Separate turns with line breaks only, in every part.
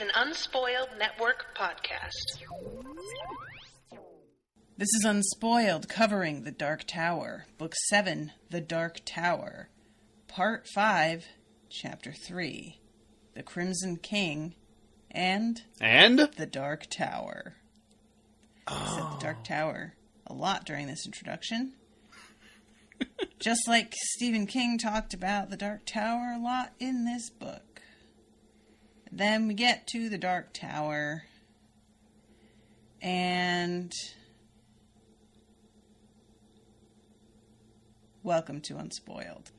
an Unspoiled Network podcast.
This is Unspoiled, covering The Dark Tower, Book 7, The Dark Tower, Part 5, Chapter 3, The Crimson King, and The Dark Tower. I said The Dark Tower a lot during this introduction. Just like Stephen King talked about The Dark Tower a lot in this book. Then we get to The Dark Tower, and welcome to Unspoiled.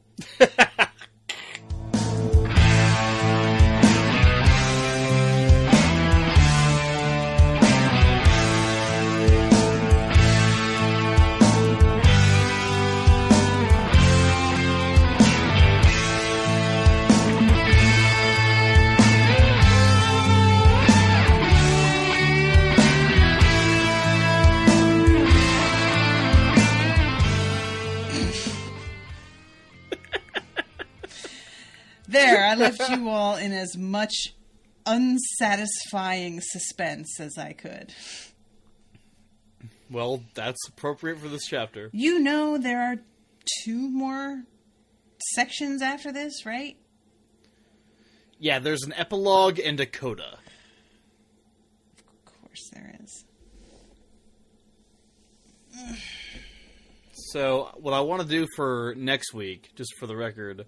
There, I left you all in as much unsatisfying suspense as I could.
Well, that's appropriate for this chapter.
You know there are 2 more sections after this, right?
Yeah, there's an epilogue and a coda.
Of course there is.
So, what I want to do for next week, just for the record,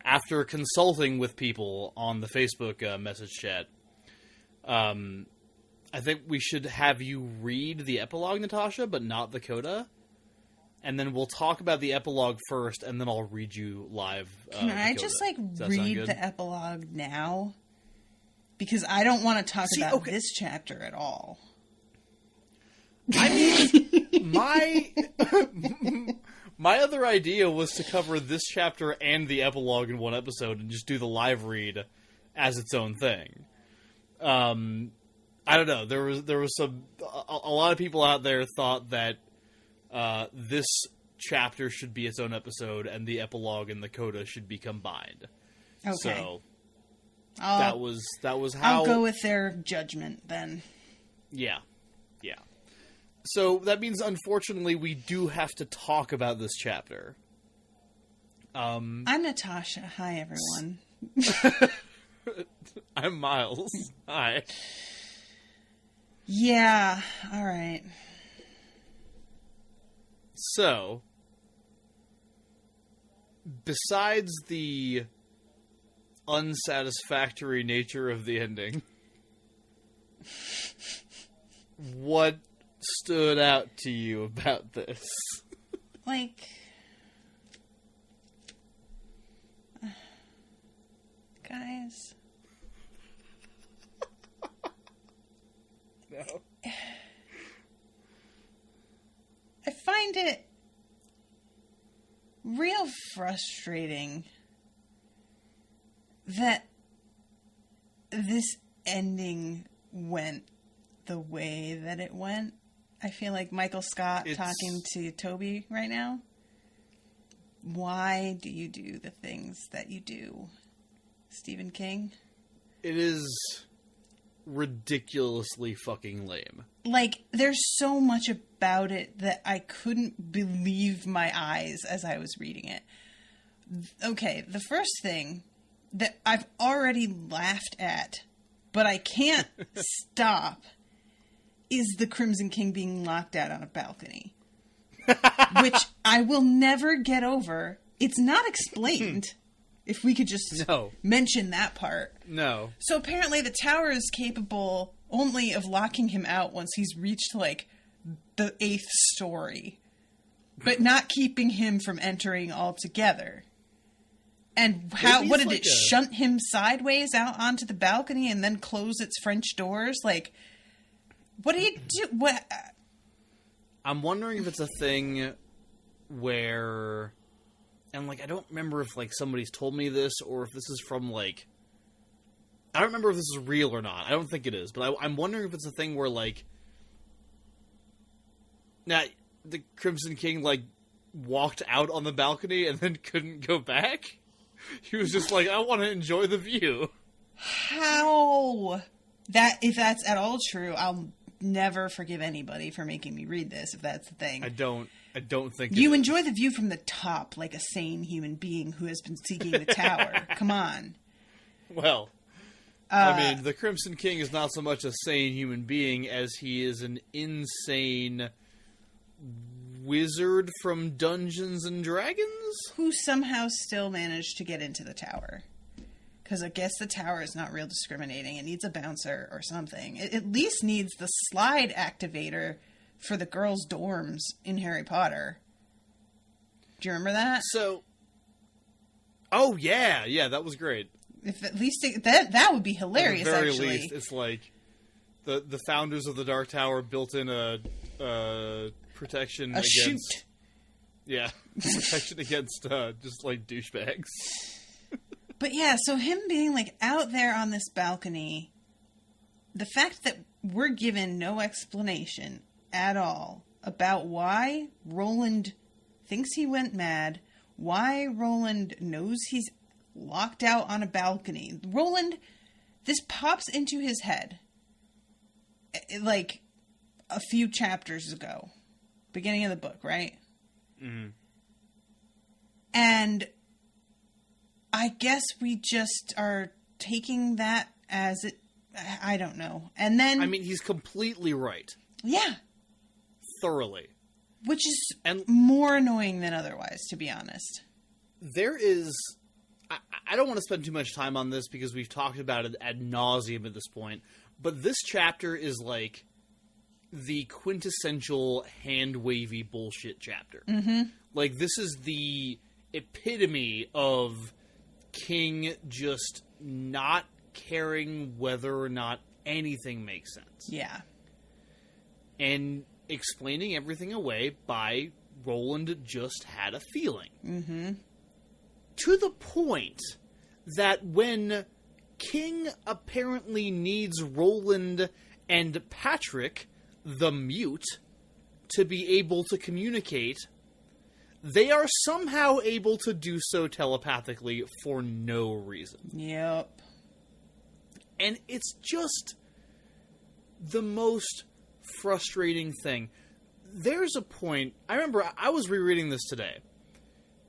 after consulting with people on the Facebook message chat, I think we should have you read the epilogue, Natasha, but not the coda. And then we'll talk about the epilogue first, and then I'll read you live.
Can I just, read the epilogue now? Because I don't want to talk about this chapter at all.
I mean, my other idea was to cover this chapter and the epilogue in one episode and just do the live read as its own thing. I don't know. There was a lot of people out there thought that this chapter should be its own episode and the epilogue and the coda should be combined.
Okay.
So that was how
I'll go with their judgment then.
Yeah. So that means, unfortunately, we do have to talk about this chapter.
I'm Natasha. Hi, everyone.
I'm Miles. Hi.
Yeah, all right.
So, besides the unsatisfactory nature of the ending, what stood out to you about this?
Guys.
No.
I find it real frustrating that this ending went the way that it went. I feel like Michael Scott talking to Toby right now. Why do you do the things that you do, Stephen King?
It is ridiculously fucking lame.
There's so much about it that I couldn't believe my eyes as I was reading it. Okay, the first thing that I've already laughed at, but I can't stop, is the Crimson King being locked out on a balcony. Which I will never get over. It's not explained. If we could just mention that part.
No.
So apparently the tower is capable only of locking him out once he's reached, the 8th story. But not keeping him from entering altogether. And what did it shunt him sideways out onto the balcony and then close its French doors? What do you do? What?
I'm wondering if it's a thing where, and I don't remember if somebody's told me this or if this is from I don't remember if this is real or not. I don't think it is, but I'm wondering if it's a thing where now the Crimson King walked out on the balcony and then couldn't go back. He was just I want to enjoy the view.
How? If that's at all true, I'll never forgive anybody for making me read this, if that's the thing.
I don't think
you enjoy the view from the top like a sane human being who has been seeking the tower. Come on.
Well, I mean, the Crimson King is not so much a sane human being as he is an insane wizard from Dungeons and Dragons?
Who somehow still managed to get into the tower. Because I guess the tower is not real discriminating. It needs a bouncer or something. It at least needs the slide activator for the girls' dorms in Harry Potter. Do you remember that?
Oh yeah, that was great.
If at least that would be hilarious.
At the very
actually,
least, it's like the founders of the Dark Tower built in a protection against
chute.
Yeah, protection against just like douchebags.
But yeah, so him being like out there on this balcony, the fact that we're given no explanation at all about why Roland thinks he went mad, why Roland knows he's locked out on a balcony. Roland, this pops into his head like a few chapters ago, beginning of the book, right?
Mm-hmm.
And I guess we just are taking that as it. I don't know. And then,
I mean, he's completely right.
Yeah.
Thoroughly.
Which is more annoying than otherwise, to be honest.
There is... I don't want to spend too much time on this because we've talked about it ad nauseum at this point, but this chapter is like the quintessential hand-wavy bullshit chapter.
Mm-hmm.
Like, this is the epitome of King just not caring whether or not anything makes sense.
Yeah.
And explaining everything away by Roland just had a feeling.
Mm-hmm.
To the point that when King apparently needs Roland and Patrick, the mute, to be able to communicate, they are somehow able to do so telepathically for no reason.
Yep.
And it's just the most frustrating thing. There's a point... I remember I was rereading this today.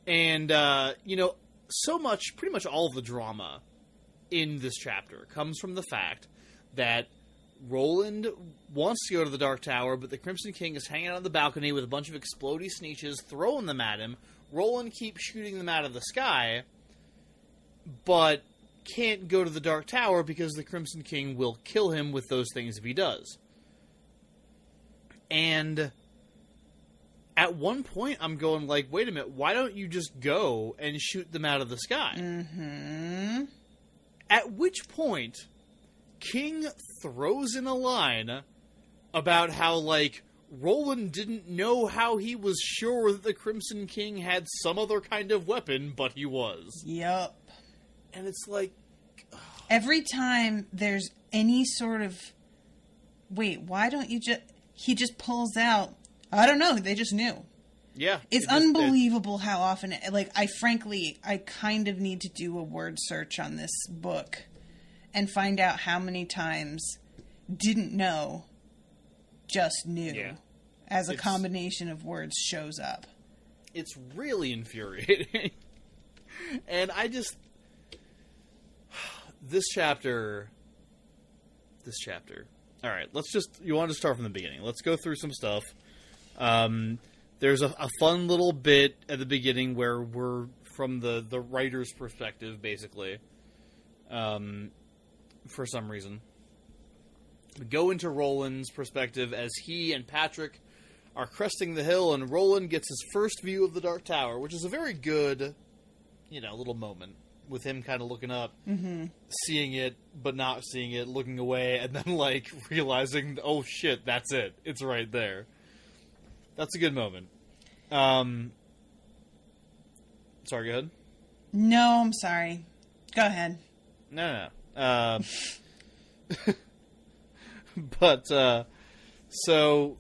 And, pretty much all of the drama in this chapter comes from the fact that Roland wants to go to the Dark Tower, but the Crimson King is hanging out on the balcony with a bunch of explodey sneeches, throwing them at him. Roland keeps shooting them out of the sky, but can't go to the Dark Tower because the Crimson King will kill him with those things if he does. And at one point, I'm going like, wait a minute, why don't you just go and shoot them out of the sky?
Mm-hmm.
At which point, King throws in a line about how, like, Roland didn't know how he was sure that the Crimson King had some other kind of weapon, but he was.
Yep.
And it's like...
Every time there's any sort of... Wait, why don't you just... He just pulls out... I don't know, they just knew.
Yeah.
It's unbelievable how often... I kind of need to do a word search on this book and find out how many times didn't know, just knew, as a combination of words shows up.
It's really infuriating. And I just... This chapter... Alright, let's just... You want to start from the beginning. Let's go through some stuff. There's a fun little bit at the beginning where we're from the writer's perspective, basically. For some reason. We go into Roland's perspective as he and Patrick are cresting the hill, and Roland gets his first view of the Dark Tower, which is a very good, little moment. With him kind of looking up, seeing it, but not seeing it, looking away, and then, realizing, oh shit, that's it. It's right there. That's a good moment. Sorry, go ahead.
No, I'm sorry. Go ahead.
No. But, so,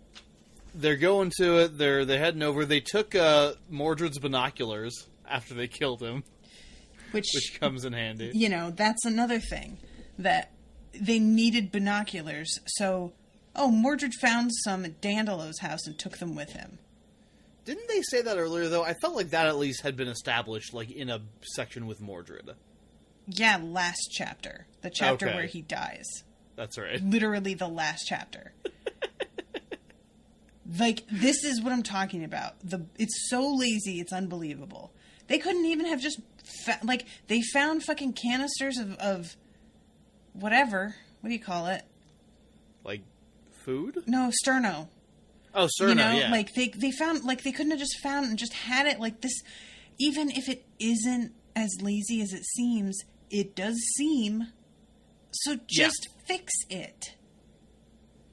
they're going to it, they're heading over. They took, Mordred's binoculars after they killed him. Which comes in handy.
That's another thing that they needed binoculars, so, Mordred found some at Dandelo's house and took them with him.
Didn't they say that earlier, though? I felt like that at least had been established, like, in a section with Mordred.
Yeah, last chapter. The chapter
Okay.
where he dies.
That's right.
Literally the last chapter. Like, this is what I'm talking about. It's so lazy, it's unbelievable. They couldn't even have just... they found fucking canisters of whatever. What do you call it?
Like, food?
No, sterno.
Oh, Cerno, yeah.
Like, they found... Like, they couldn't have just found and just had it like this. Even if it isn't as lazy as it seems, it does seem. So just fix it.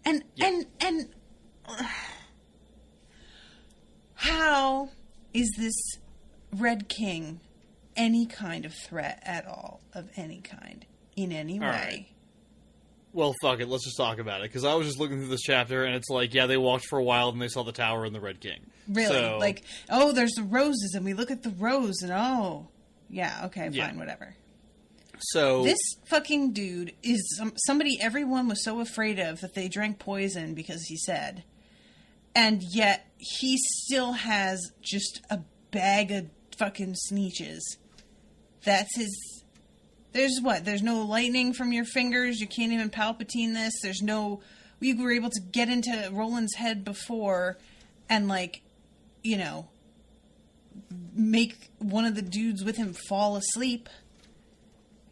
And how is this Red King any kind of threat at all, of any kind, in any way?
Right. Well, fuck it, let's just talk about it, because I was just looking through this chapter, and it's like, yeah, they walked for a while, and they saw the tower and the Red King.
Really?
So...
Like, there's the roses, and we look at the rose, and yeah, okay, fine, whatever.
So...
This fucking dude is somebody everyone was so afraid of that they drank poison because he said, and yet he still has just a bag of fucking sneeches. That's his... There's no lightning from your fingers. You can't even Palpatine this. There's no... We were able to get into Roland's head before and, like, you know, make one of the dudes with him fall asleep.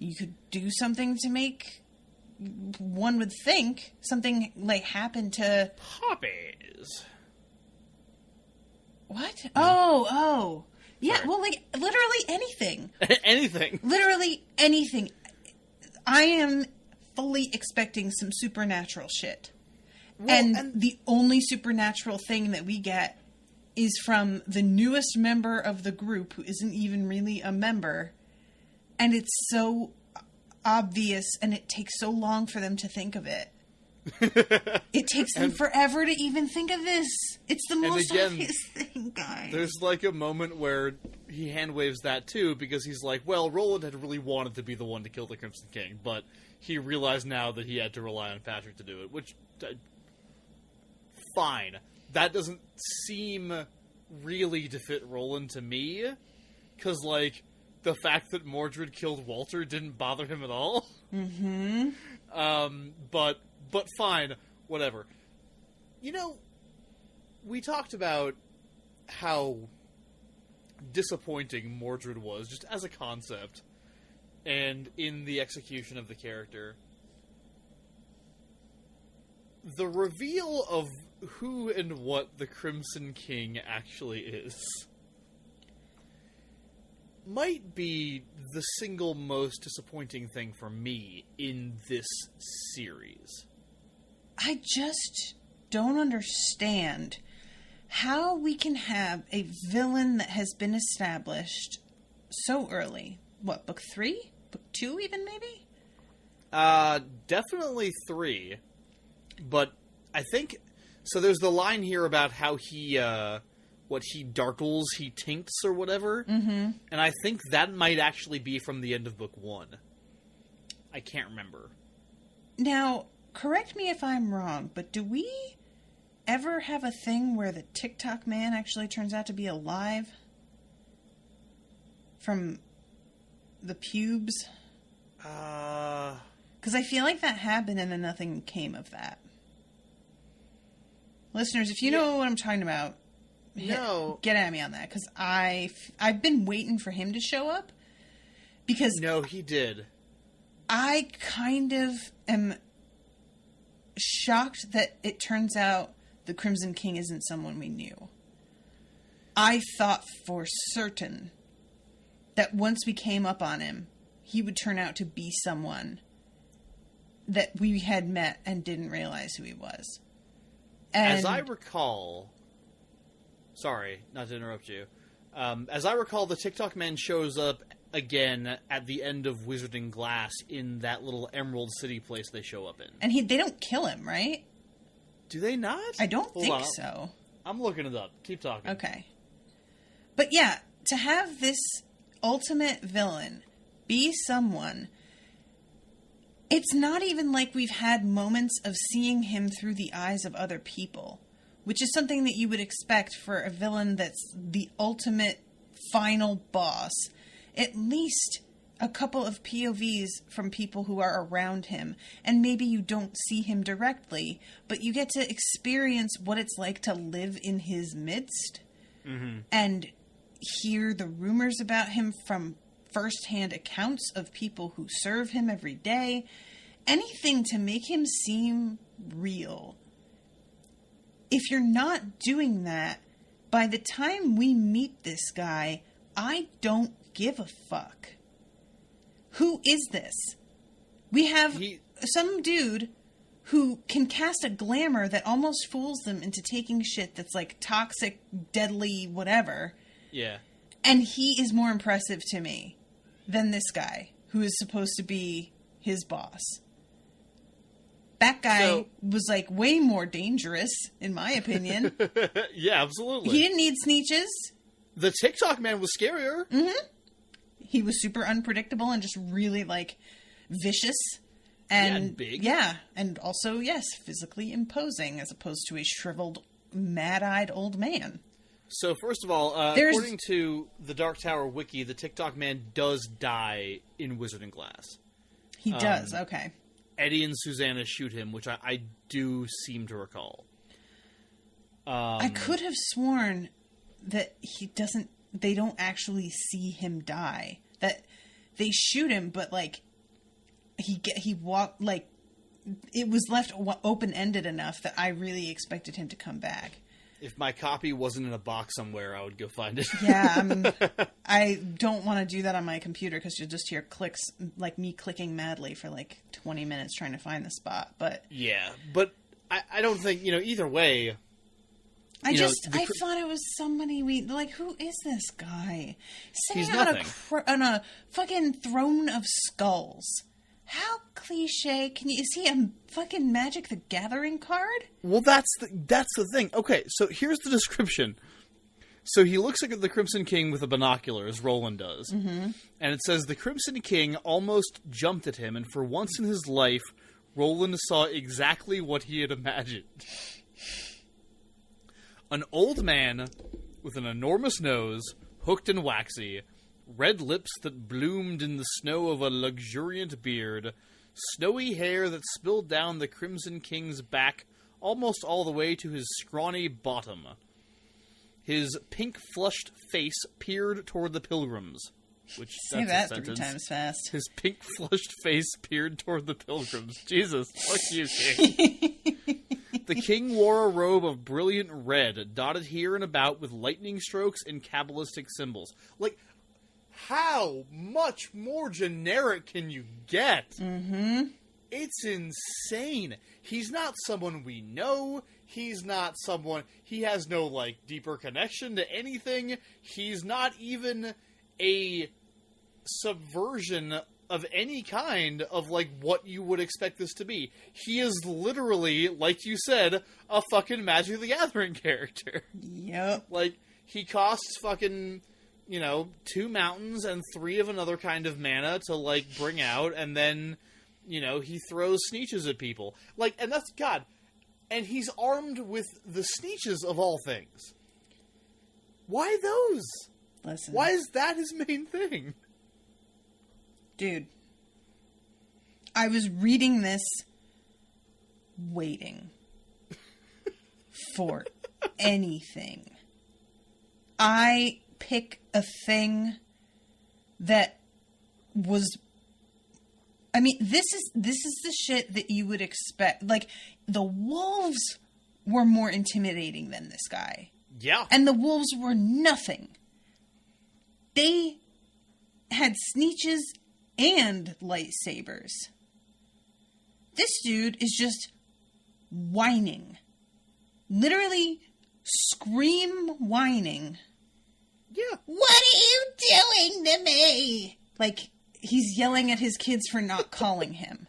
You could do something to make... One would think something, like, happen to...
Poppies.
What? Oh. Yeah,
Sorry.
well, like, literally anything.
Anything.
Literally anything. I am fully expecting some supernatural shit.
Well,
and the only supernatural thing that we get is from the newest member of the group, who isn't even really a member. And it's so obvious, and it takes so long for them to think of it. It takes them forever to even think of this. It's the most obvious thing, guys.
There's like a moment where he hand waves that too, because he's like, well, Roland had really wanted to be the one to kill the Crimson King, but he realized now that he had to rely on Patrick to do it, which... fine. That doesn't seem really to fit Roland to me, because, like, the fact that Mordred killed Walter didn't bother him at all.
Mm-hmm.
But fine, whatever. You know, we talked about how disappointing Mordred was, just as a concept, and in the execution of the character. The reveal of who and what the Crimson King actually is might be the single most disappointing thing for me in this series.
I just don't understand how we can have a villain that has been established so early. What, book 3? Book 2 even, maybe?
Definitely 3. But I think... So there's the line here about how he darkles, he tinks or whatever.
Mm-hmm.
And I think that might actually be from the end of book 1. I can't remember.
Now, correct me if I'm wrong, but do we ever have a thing where the TikTok man actually turns out to be alive? From the pubes? Because I feel like that happened and then nothing came of that. Listeners, if you know what I'm talking about, get at me on that, because I've been waiting for him to show up, because...
No, he did.
I kind of am shocked that it turns out the Crimson King isn't someone we knew. I thought for certain that once we came up on him, he would turn out to be someone that we had met and didn't realize who he was. And
as I recall... Sorry, not to interrupt you. As I recall, the TikTok man shows up again at the end of Wizarding Glass in that little Emerald City place they show up in.
And they don't kill him, right?
Do they not?
I don't
Hold
think
on.
so.
I'm looking it up. Keep talking.
Okay. But yeah, to have this ultimate villain be someone It's not even like we've had moments of seeing him through the eyes of other people, which is something that you would expect for a villain that's the ultimate final boss. At least a couple of POVs from people who are around him, and maybe you don't see him directly, but you get to experience what it's like to live in his midst and hear the rumors about him from first-hand accounts of people who serve him every day. Anything to make him seem real. If you're not doing that, by the time we meet this guy, I don't give a fuck. Who is this? We have some dude who can cast a glamour that almost fools them into taking shit that's like toxic, deadly, whatever.
Yeah.
And he is more impressive to me than this guy, who is supposed to be his boss. That guy was like way more dangerous, in my opinion.
Yeah, absolutely.
He didn't need Sneetches.
The TikTok man was scarier.
Mm-hmm. He was super unpredictable and just really, like, vicious. And
big.
Yeah, and also, yes, physically imposing as opposed to a shriveled, mad-eyed old man.
So, first of all, according to the Dark Tower wiki, the TikTok man does die in Wizard and Glass.
He does, okay.
Eddie and Susanna shoot him, which I do seem to recall.
I could have sworn that they don't actually see him die. That they shoot him, but like he walked, like it was left open-ended enough that I really expected him to come back.
If my copy wasn't in a box somewhere, I would go find it.
Yeah, I don't want to do that on my computer because you'll just hear clicks, like me clicking madly for like 20 minutes trying to find the spot. But
yeah, but I don't think, either way.
I thought it was somebody who is this guy? Sitting
He's nothing.
on a fucking throne of skulls. How cliche is he a fucking Magic the Gathering card?
Well, that's the thing. Okay, so here's the description. So he looks like the Crimson King with a binocular, as Roland does. Mm-hmm. And it says, the Crimson King almost jumped at him, and for once in his life, Roland saw exactly what he had imagined. An old man with an enormous nose, hooked and waxy, red lips that bloomed in the snow of a luxuriant beard, snowy hair that spilled down the Crimson King's back almost all the way to his scrawny bottom. His pink-flushed face peered toward the pilgrims. Which,
say that 3 times fast.
His pink-flushed face peered toward the pilgrims. Jesus, fuck you, King. The king wore a robe of brilliant red, dotted here and about with lightning strokes and Kabbalistic symbols. Like, how much more generic can you get? Mm-hmm. It's insane. He's not someone we know. He's not someone... He has no, deeper connection to anything. He's not even a subversion of any kind of, what you would expect this to be. He is literally, like you said, a fucking Magic the Gathering character.
Yep.
He costs fucking... 2 mountains and 3 of another kind of mana to, bring out, and then, he throws Sneetches at people. And that's, God, and he's armed with the Sneetches of all things. Why those?
Listen.
Why is that his main thing?
Dude, I was reading this waiting for anything. I pick a thing that was... I mean, this is the shit that you would expect. The wolves were more intimidating than this guy.
Yeah.
And the wolves were nothing. They had Sneetches and lightsabers. This dude is just whining. Literally scream whining.
Yeah.
What are you doing to me? He's yelling at his kids for not calling him.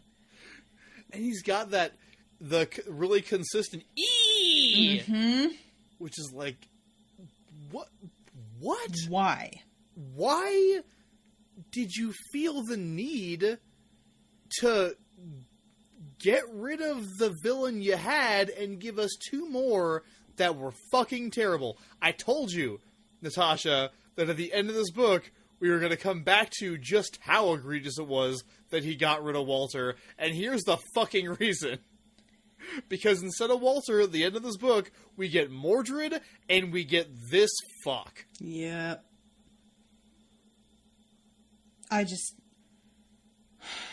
And he's got the really consistent E!
Mm-hmm.
Which is what? What?
Why?
Why did you feel the need to get rid of the villain you had and give us 2 more that were fucking terrible. I told you, Natasha, that at the end of this book, we were going to come back to just how egregious it was that he got rid of Walter, and here's the fucking reason. Because instead of Walter, at the end of this book, we get Mordred, and we get this fuck.
Yeah.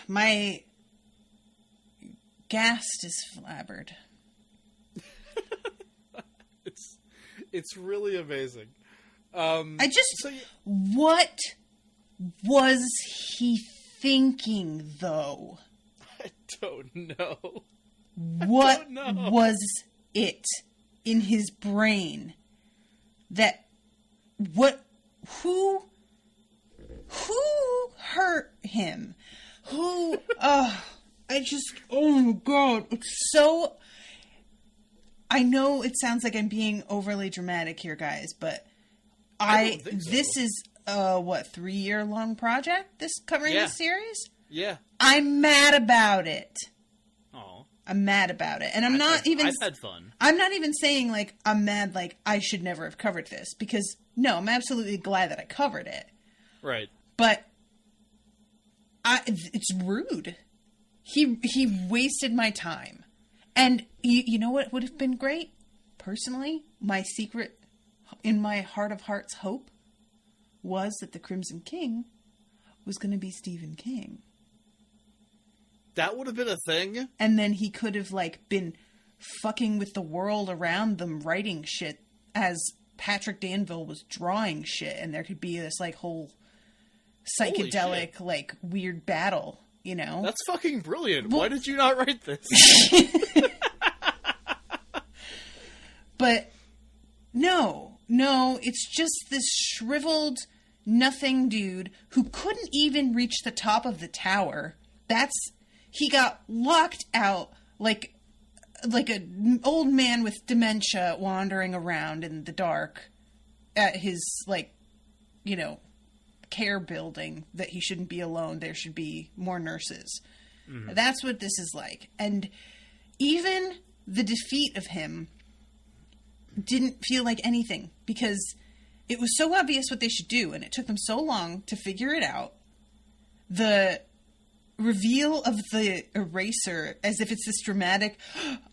My Gast is flabbered.
It's really amazing.
What was he thinking, though?
I don't know.
What was it in his brain who hurt him? Oh my God, it's so... I know it sounds like I'm being overly dramatic here, guys, but
I don't think so.
This is a 3-year-long project? Covering this series?
Yeah.
I'm mad about it.
Oh.
I'm mad about it. And I've
had fun.
I'm not even saying, like, I'm mad, like, I should never have covered this. Because, no, I'm absolutely glad that I covered it.
Right.
But it's rude. He wasted my time. And you know what would have been great? Personally, my secret, in my heart of hearts hope, was that the Crimson King was going to be Stephen King.
That would have been a thing.
And then he could have, like, been fucking with the world around them, writing shit as Patrick Danville was drawing shit. And there could be this, like, whole psychedelic, like, weird battle, you know?
That's fucking brilliant. Why did you not write this?
But no, it's just this shriveled nothing dude who couldn't even reach the top of the tower. He got locked out like an old man with dementia wandering around in the dark at his, like, you know, care building that he shouldn't be alone. There should be more nurses. Mm-hmm. That's what this is like. And even the defeat of him didn't feel like anything because it was so obvious what they should do and it took them so long to figure it out. The reveal of the eraser as if it's this dramatic,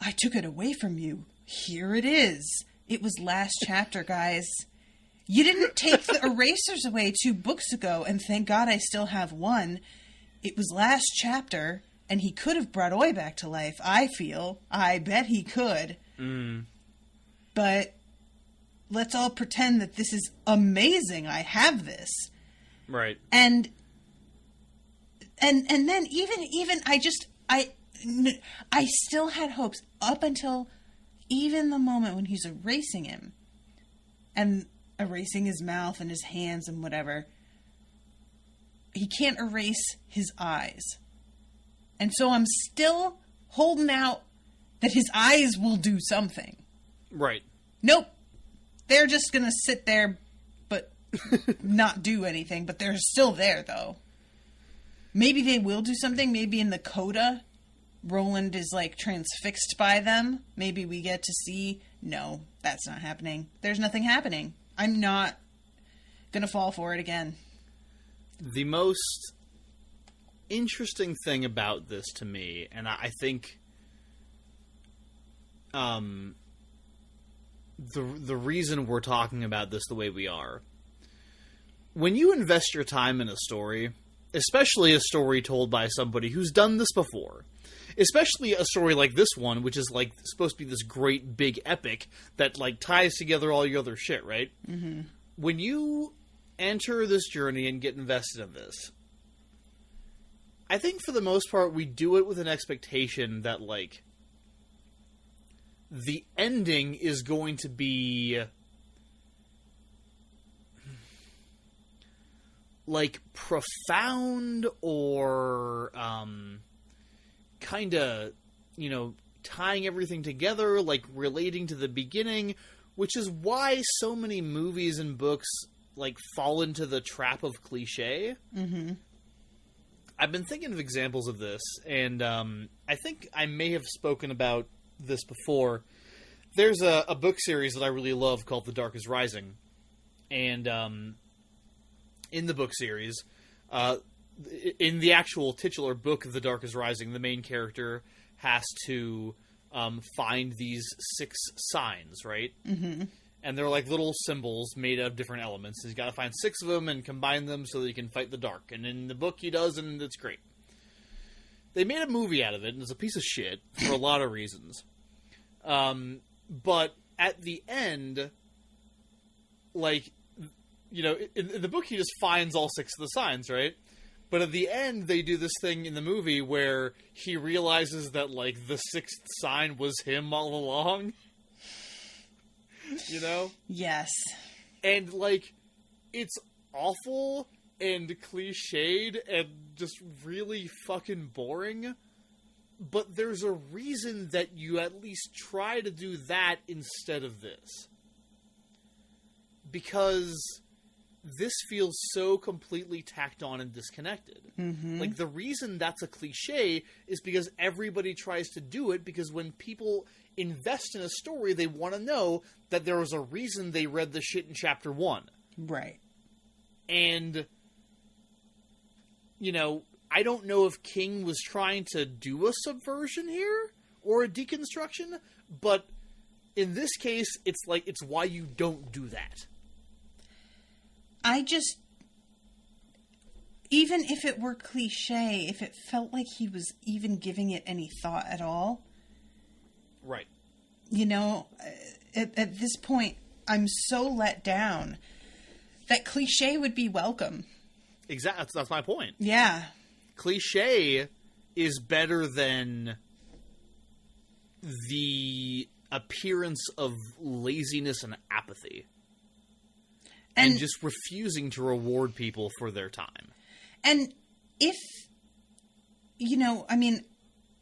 I took it away from you. Here it is. It was last chapter, guys. You didn't take the erasers away 2 books ago, and thank God I still have one. It was last chapter, and he could have brought Oi back to life, I feel. I bet he could.
Mm.
But let's all pretend that this is amazing. I have this.
Right.
And then even I still had hopes up until even the moment when he's erasing him and erasing his mouth and his hands and whatever. He can't erase his eyes. And so I'm still holding out that his eyes will do something.
Right.
Nope. They're just going to sit there but not do anything. But they're still there, though. Maybe they will do something. Maybe in the coda, Roland is, like, transfixed by them. Maybe we get to see... No, that's not happening. There's nothing happening. I'm not going to fall for it again.
The most interesting thing about this to me, and I think the reason we're talking about this the way we are, when you invest your time in a story, especially a story told by somebody who's done this before, especially a story like this one, which is, like, supposed to be this great big epic that, like, ties together all your other shit, right?
Mm-hmm.
When you enter this journey and get invested in this, I think for the most part we do it with an expectation that, like, the ending is going to be, like, profound or kind of, you know, tying everything together, like, relating to the beginning, which is why so many movies and books, like, fall into the trap of cliche.
Mm-hmm.
I've been thinking of examples of this, and I think I may have spoken about this before. There's a book series that I really love called The Dark is Rising. And in the book series, in the actual titular book of The Dark is Rising, the main character has to find these 6 signs, right? Mm-hmm. And they're like little symbols made out of different elements. He's got to find 6 of them and combine them so that he can fight the dark. And in the book he does, and it's great. They made a movie out of it, and it's a piece of shit for a lot of reasons. But at the end, like, you know, in the book he just finds all 6 of the signs, right? But at the end, they do this thing in the movie where he realizes that, like, the 6th sign was him all along. You know?
Yes.
And, like, it's awful and cliched and just really fucking boring. But there's a reason that you at least try to do that instead of this. Because this feels so completely tacked on and disconnected. Mm-hmm. Like, the reason that's a cliche is because everybody tries to do it, because when people invest in a story, they want to know that there was a reason they read the shit in chapter 1.
Right.
And, you know, I don't know if King was trying to do a subversion here or a deconstruction, but in this case, it's like, it's why you don't do that.
Even if it were cliche, if it felt like he was even giving it any thought at all.
Right.
You know, at this point, I'm so let down that cliche would be welcome.
Exactly. That's my point.
Yeah.
Cliche is better than the appearance of laziness and apathy. And just refusing to reward people for their time.
And if, you know, I mean,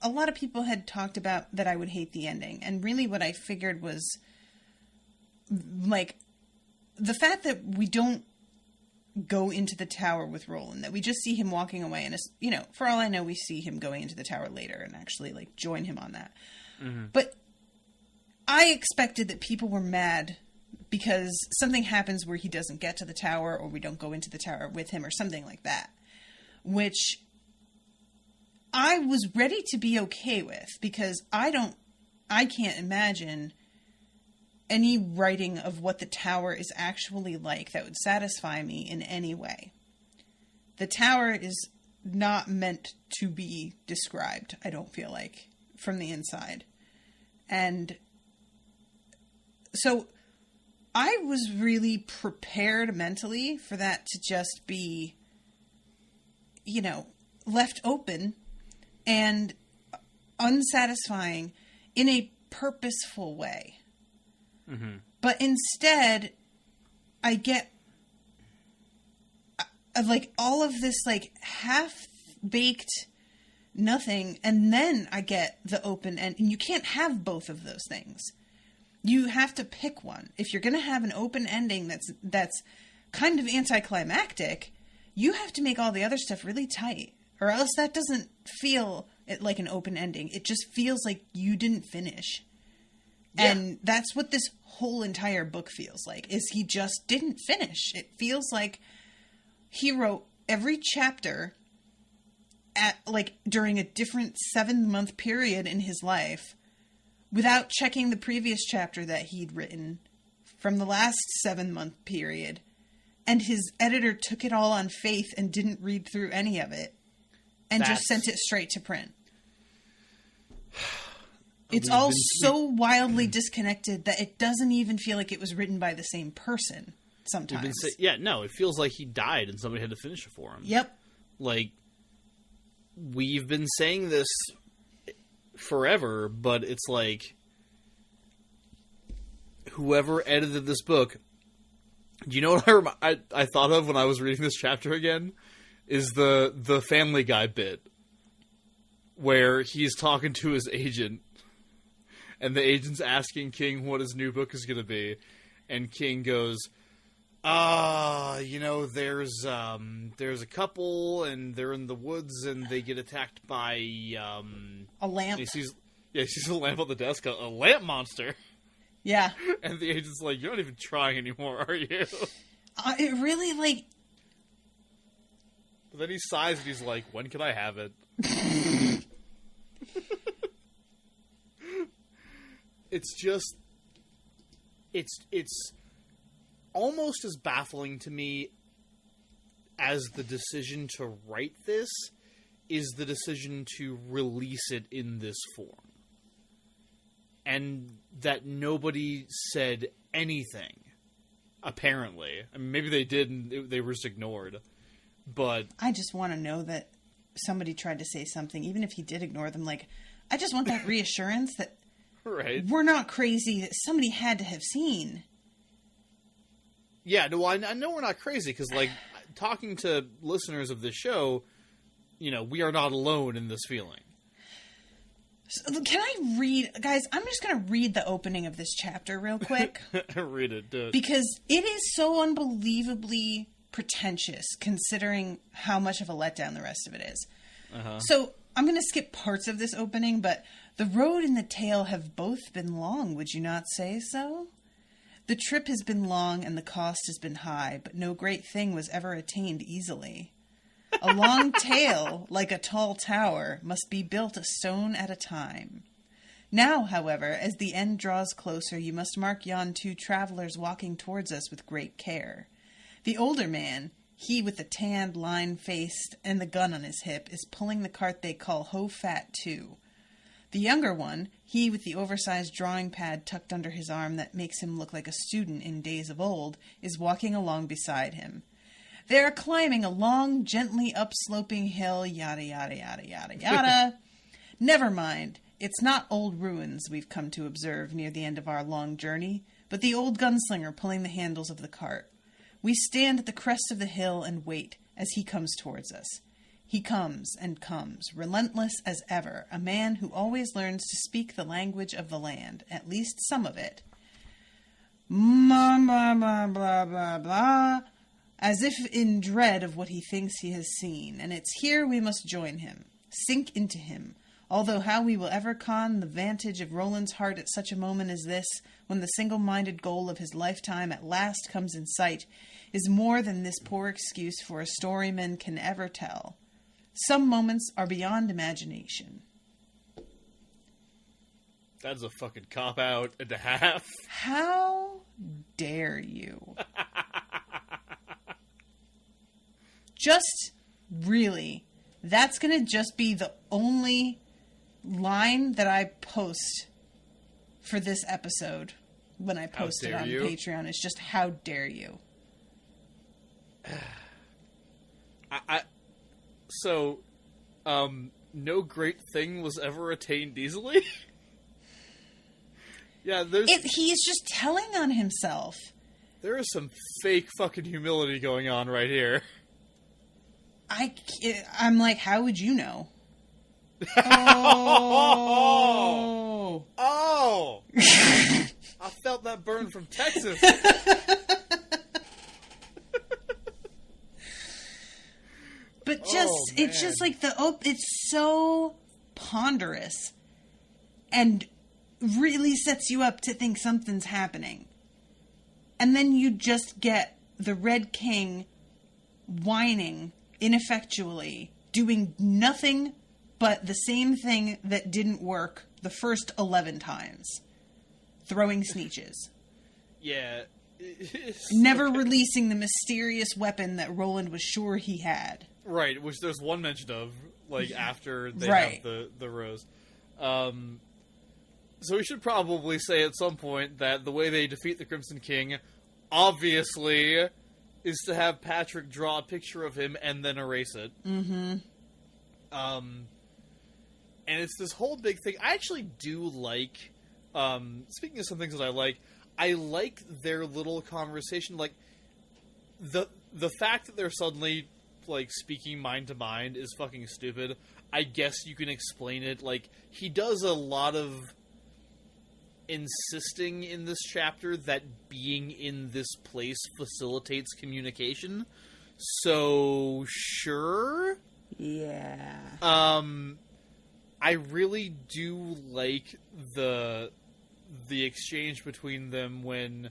a lot of people had talked about that I would hate the ending. And really what I figured was, like, the fact that we don't go into the tower with Roland, that we just see him walking away. And, you know, for all I know, we see him going into the tower later and actually, like, join him on that. Mm-hmm. But I expected that people were mad because something happens where he doesn't get to the tower, or we don't go into the tower with him, or something like that. Which I was ready to be okay with, because I can't imagine any writing of what the tower is actually like that would satisfy me in any way. The tower is not meant to be described, I don't feel like, from the inside. And so I was really prepared mentally for that to just be, you know, left open and unsatisfying in a purposeful way. Mm-hmm. But instead, I get like all of this like half-baked nothing, and then I get the open end. And you can't have both of those things. You have to pick one. If you're going to have an open ending that's kind of anticlimactic, you have to make all the other stuff really tight, or else that doesn't feel like an open ending. It just feels like you didn't finish. Yeah. And that's what this whole entire book feels like, is he just didn't finish. It feels like he wrote every chapter at like during a different 7-month period in his life, without checking the previous chapter that he'd written from the last 7-month period. And his editor took it all on faith and didn't read through any of it. And just sent it straight to print. It's all so wildly disconnected that it doesn't even feel like it was written by the same person sometimes.
It feels like he died and somebody had to finish it for him.
Yep.
Like, we've been saying this forever, but it's like, whoever edited this book, do you know what I thought of when I was reading this chapter again? Is the Family Guy bit where he's talking to his agent, and the agent's asking King what his new book is going to be, and King goes, There's a couple, and they're in the woods, and they get attacked by
a lamp.
He sees a lamp on the desk, a lamp monster.
Yeah.
And the agent's like, "You're not even trying anymore, are you?"
It really, like...
But then he sighs and he's like, "When can I have it?" It's just... It's almost as baffling to me as the decision to write this is the decision to release it in this form. And that nobody said anything, apparently. I mean, maybe they did and they were just ignored. But
I just want to know that somebody tried to say something, even if he did ignore them. Like, I just want that reassurance that
right.
We're not crazy, that somebody had to have seen.
Yeah, no, I know we're not crazy, because, like, talking to listeners of this show, we are not alone in this feeling.
So, can I read... Guys, I'm just going to read the opening of this chapter real quick.
Read it, do it.
Because it is so unbelievably pretentious, considering how much of a letdown the rest of it is.
Uh-huh.
So, I'm going to skip parts of this opening, but the road and the tale have both been long, would you not say so? The trip has been long and the cost has been high, but no great thing was ever attained easily. A long tale, like a tall tower, must be built a stone at a time. Now, however, as the end draws closer, you must mark yon two travelers walking towards us with great care. The older man, he with the tanned, line-faced, and the gun on his hip, is pulling the cart they call Ho Fat 2. The younger one, he with the oversized drawing pad tucked under his arm that makes him look like a student in days of old, is walking along beside him. They are climbing a long, gently upsloping hill, yada, yada, yada, yada, yada. Never mind, it's not old ruins we've come to observe near the end of our long journey, but the old gunslinger pulling the handles of the cart. We stand at the crest of the hill and wait as he comes towards us. He comes and comes, relentless as ever, a man who always learns to speak the language of the land, at least some of it. Blah, blah, blah, blah, blah, blah, as if in dread of what he thinks he has seen, and it's here we must join him, sink into him, although how we will ever con the vantage of Roland's heart at such a moment as this, when the single-minded goal of his lifetime at last comes in sight, is more than this poor excuse for a story men can ever tell. Some moments are beyond imagination.
That's a fucking cop-out and a half.
How dare you? Just, really, that's going to just be the only line that I post for this episode when I post it on Patreon. It's just, how dare you?
So, no great thing was ever attained easily? Yeah,
he's just telling on himself.
There is some fake fucking humility going on right here.
I'm like, how would you know? Oh!
Oh! I felt that burn from Texas.
But it's just like it's so ponderous and really sets you up to think something's happening. And then you just get the Red King whining ineffectually, doing nothing but the same thing that didn't work the first 11 times. Throwing sneeches.
Yeah.
Never releasing the mysterious weapon that Roland was sure he had.
Right, which there's one mention of, like, after they have the rose. So we should probably say at some point that the way they defeat the Crimson King, obviously, is to have Patrick draw a picture of him and then erase it.
Mm-hmm.
And it's this whole big thing. I actually do like, speaking of some things that I like their little conversation. Like, the fact that they're suddenly, like, speaking mind to mind is fucking stupid. I guess you can explain it. Like, he does a lot of insisting in this chapter that being in this place facilitates communication. So, sure.
Yeah.
I really do like the exchange between them when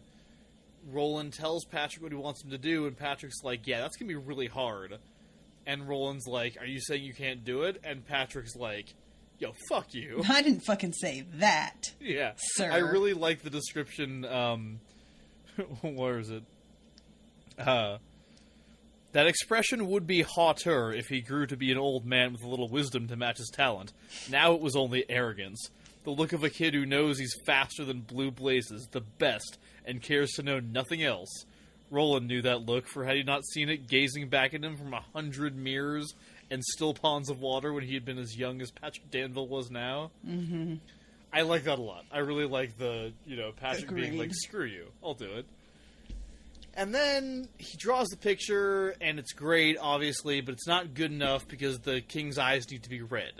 Roland tells Patrick what he wants him to do, and Patrick's like, yeah, that's gonna be really hard. And Roland's like, are you saying you can't do it? And Patrick's like, yo, fuck you.
I didn't fucking say that.
Yeah.
Sir.
I really like the description, where is it? That expression would be hauteur if he grew to be an old man with a little wisdom to match his talent. Now it was only arrogance. The look of a kid who knows he's faster than blue blazes, the best, and cares to know nothing else. Roland knew that look, for had he not seen it gazing back at him from 100 mirrors and still ponds of water when he had been as young as Patrick Danville was now?
Mm-hmm.
I like that a lot. I really like the, Patrick
Agreed.
being like, screw you, I'll do it. And then he draws the picture, and it's great, obviously, but it's not good enough because the king's eyes need to be red.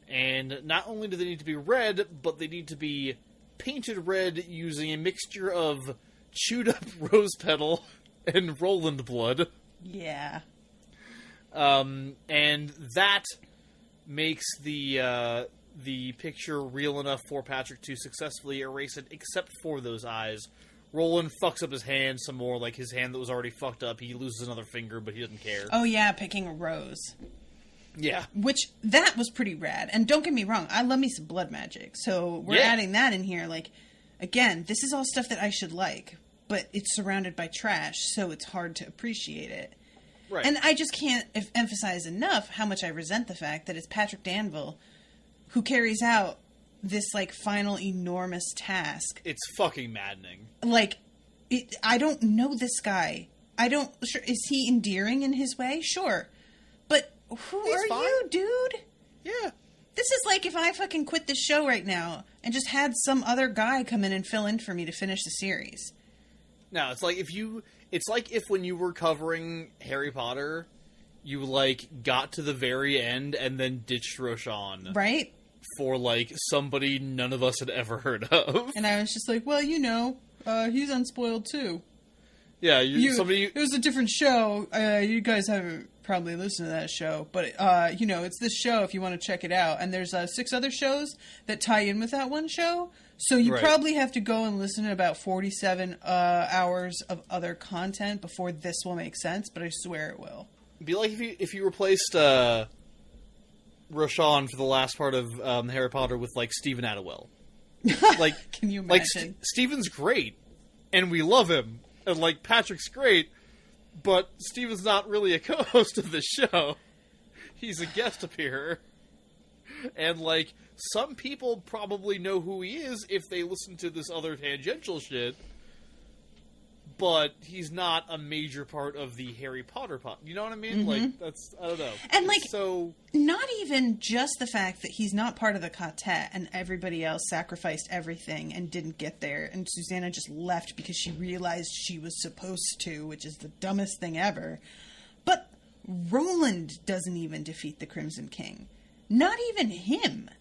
And not only do they need to be red, but they need to be painted red using a mixture of chewed up rose petal and Roland blood.
Yeah.
And that makes the picture real enough for Patrick to successfully erase it, except for those eyes. Roland fucks up his hand some more, like his hand that was already fucked up. He loses another finger, but he doesn't care.
Oh, yeah, picking a rose.
Yeah.
Which, that was pretty rad. And don't get me wrong, I love me some blood magic. So we're adding that in here. Like, again, this is all stuff that I should like, but it's surrounded by trash, so it's hard to appreciate it.
Right.
And I just can't emphasize enough how much I resent the fact that it's Patrick Danville who carries out this, like, final enormous task.
It's fucking maddening.
Like, I don't know this guy. Sure, is he endearing in his way? Sure. But who
He's
are
fine.
you, dude?
Yeah.
This is like if I fucking quit this show right now and just had some other guy come in and fill in for me to finish the series.
No, it's like if when you were covering Harry Potter, you, like, got to the very end and then ditched Roshan.
Right?
For, like, somebody none of us had ever heard of.
And I was just like, well, he's unspoiled too.
Yeah,
it was a different show. You guys haven't probably listened to that show, but it's this show if you want to check it out. And there's 6 other shows that tie in with that one show. So you probably have to go and listen to about 47 hours of other content before this will make sense. But I swear it will.
It'd be like if you replaced Roshan for the last part of Harry Potter with, like, Stephen Attewell. Like,
can you
like
imagine?
Stephen's great, and we love him, and, like, Patrick's great, but Stephen's not really a co-host of the show. He's a guest appearer, and, like, some people probably know who he is if they listen to this other tangential shit. But he's not a major part of the Harry Potter pot. You know what I mean?
Mm-hmm.
Like, that's, I don't know.
And, like,
so
not even just the fact that he's not part of the quartet and everybody else sacrificed everything and didn't get there, and Susanna just left because she realized she was supposed to, which is the dumbest thing ever. But Roland doesn't even defeat the Crimson King. Not even him.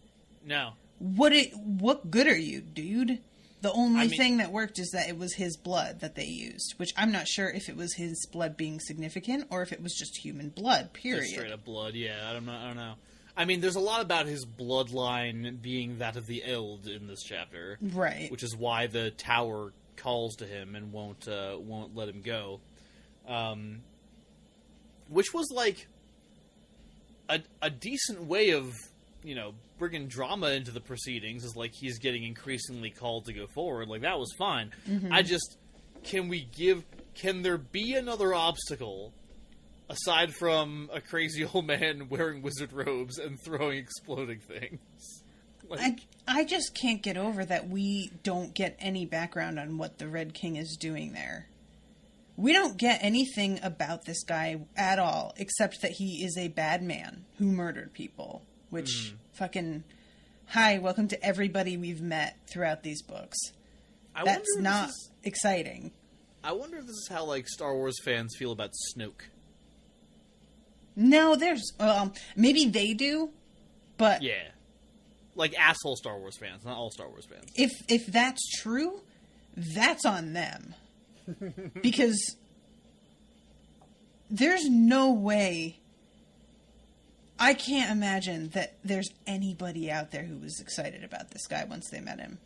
No.
What good are you, dude? The only thing that worked is that it was his blood that they used, which I'm not sure if it was his blood being significant or if it was just human blood, period.
Just straight up blood, yeah. I don't know. I mean, there's a lot about his bloodline being that of the Eld in this chapter.
Right.
Which is why the tower calls to him and won't let him go. Which was, like, a decent way of, bringing drama into the proceedings, is like he's getting increasingly called to go forward. Like, that was fine. Mm-hmm. Can there be another obstacle aside from a crazy old man wearing wizard robes and throwing exploding things? Like,
I just can't get over that we don't get any background on what the Red King is doing there. We don't get anything about this guy at all, except that he is a bad man who murdered people. Which, fucking, hi, welcome to everybody we've met throughout these books. That's not exciting.
I wonder if this is how, like, Star Wars fans feel about Snoke.
No, maybe they do, but
yeah, like asshole Star Wars fans, not all Star Wars fans.
If that's true, that's on them. Because there's no way, I can't imagine that there's anybody out there who was excited about this guy once they met him.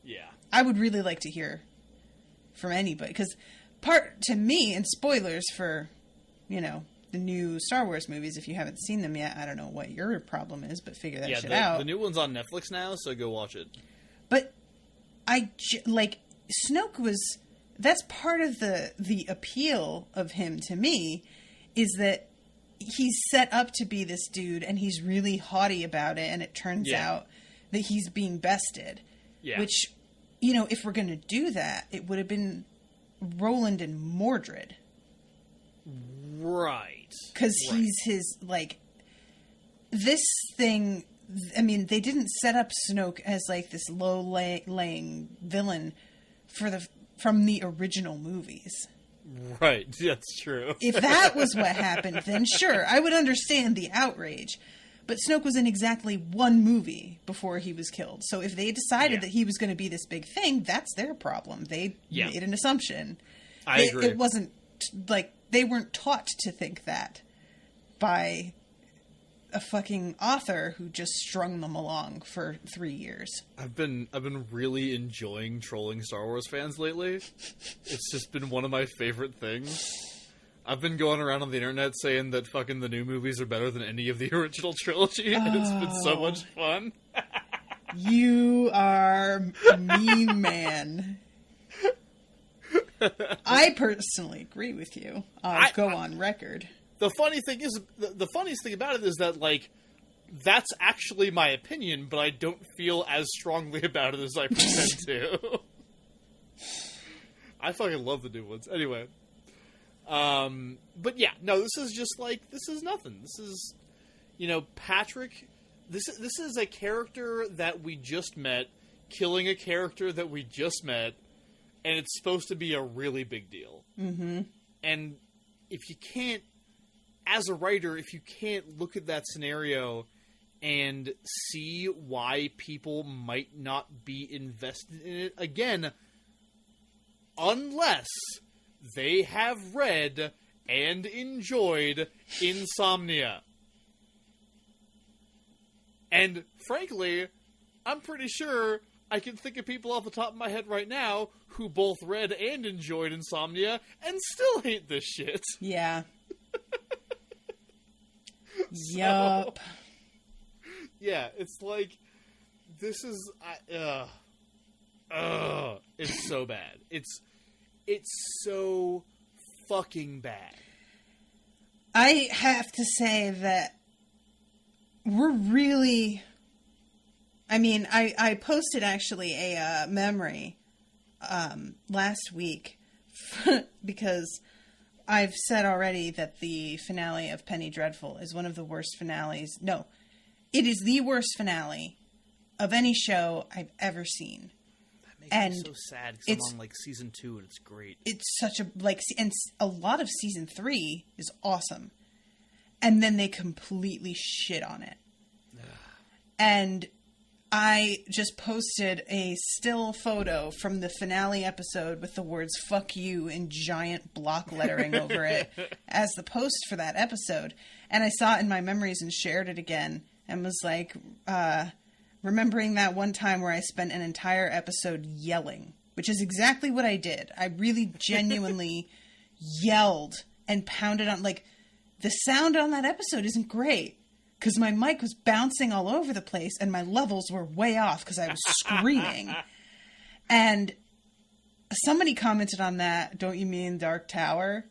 Yeah.
I would really like to hear from anybody, because to me, and spoilers for, the new Star Wars movies, if you haven't seen them yet, I don't know what your problem is, but figure that shit out.
The new one's on Netflix now, so go watch it.
But Snoke that's part of the appeal of him to me, is that he's set up to be this dude, and he's really haughty about it, and it turns out that he's being bested. Yeah. Which, if we're going to do that, it would have been Roland and Mordred.
Right.
Because he's his, this thing, I mean, they didn't set up Snoke as, this low-laying villain from the original movies.
Right, that's true.
If that was what happened, then sure, I would understand the outrage. But Snoke was in exactly one movie before he was killed. So if they decided that he was going to be this big thing, that's their problem. They made an assumption.
I agree.
It wasn't, they weren't taught to think that by a fucking author who just strung them along for 3 years.
I've been really enjoying trolling Star Wars fans lately. It's just been one of my favorite things. I've been going around on the internet saying that fucking the new movies are better than any of the original trilogy, and it's been so much fun.
You are a mean man. I personally agree with you. I'll go on record.
The funny thing is, the funniest thing about it is that, that's actually my opinion, but I don't feel as strongly about it as I pretend to. I fucking love the new ones. Anyway. But yeah, no, this is just this is nothing. This is, Patrick, this is a character that we just met, killing a character that we just met, and it's supposed to be a really big deal. Mm-hmm. And if you can't, as a writer, if you can't look at that scenario and see why people might not be invested in it, again, unless they have read and enjoyed Insomnia. And frankly, I'm pretty sure I can think of people off the top of my head right now who both read and enjoyed Insomnia and still hate this shit.
Yeah. Yup.
Yeah, it's this is, it's so bad. It's so fucking bad.
I have to say that we're really... I mean, I posted actually a memory last week because I've said already that the finale of Penny Dreadful is one of the worst finales. No, it is the worst finale of any show I've ever seen.
That makes me so sad because I'm on season 2 and it's great.
It's such a and a lot of season 3 is awesome, and then they completely shit on it. And I just posted a still photo from the finale episode with the words "fuck you" in giant block lettering over it as the post for that episode. And I saw it in my memories and shared it again and was remembering that one time where I spent an entire episode yelling, which is exactly what I did. I really genuinely yelled and pounded on, the sound on that episode isn't great. Because my mic was bouncing all over the place and my levels were way off because I was screaming. And somebody commented on that, "Don't you mean Dark Tower?"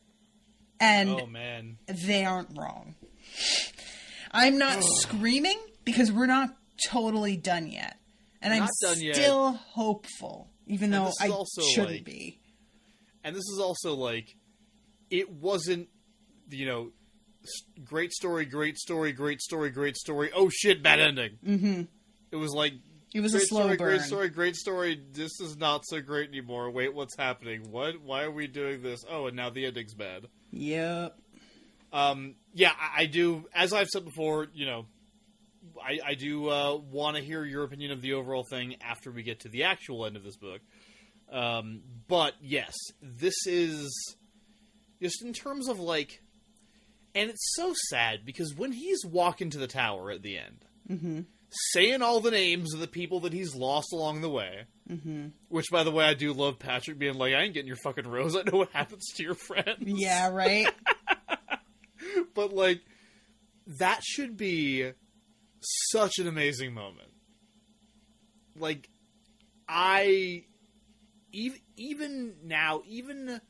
And
oh, man.
They aren't wrong. I'm not screaming because we're not totally done yet. And I'm still hopeful, even though I shouldn't be.
And this is also it wasn't, great story, great story, great story, great story. Oh shit, bad ending. Mm-hmm. It was
it was a slow burn.
Great story, great story. This is not so great anymore. Wait, what's happening? What? Why are we doing this? Oh, and now the ending's bad.
Yep.
Yeah, I do. As I've said before, I do want to hear your opinion of the overall thing after we get to the actual end of this book. But yes, this is just in terms of like, and it's so sad because when he's walking to the tower at the end,
Mm-hmm.
saying all the names of the people that he's lost along the way,
Mm-hmm.
which, by the way, I do love Patrick being like, I ain't getting your fucking rose. I know what happens to your friends.
Yeah, right?
But, like, that should be such an amazing moment. Like, even now, even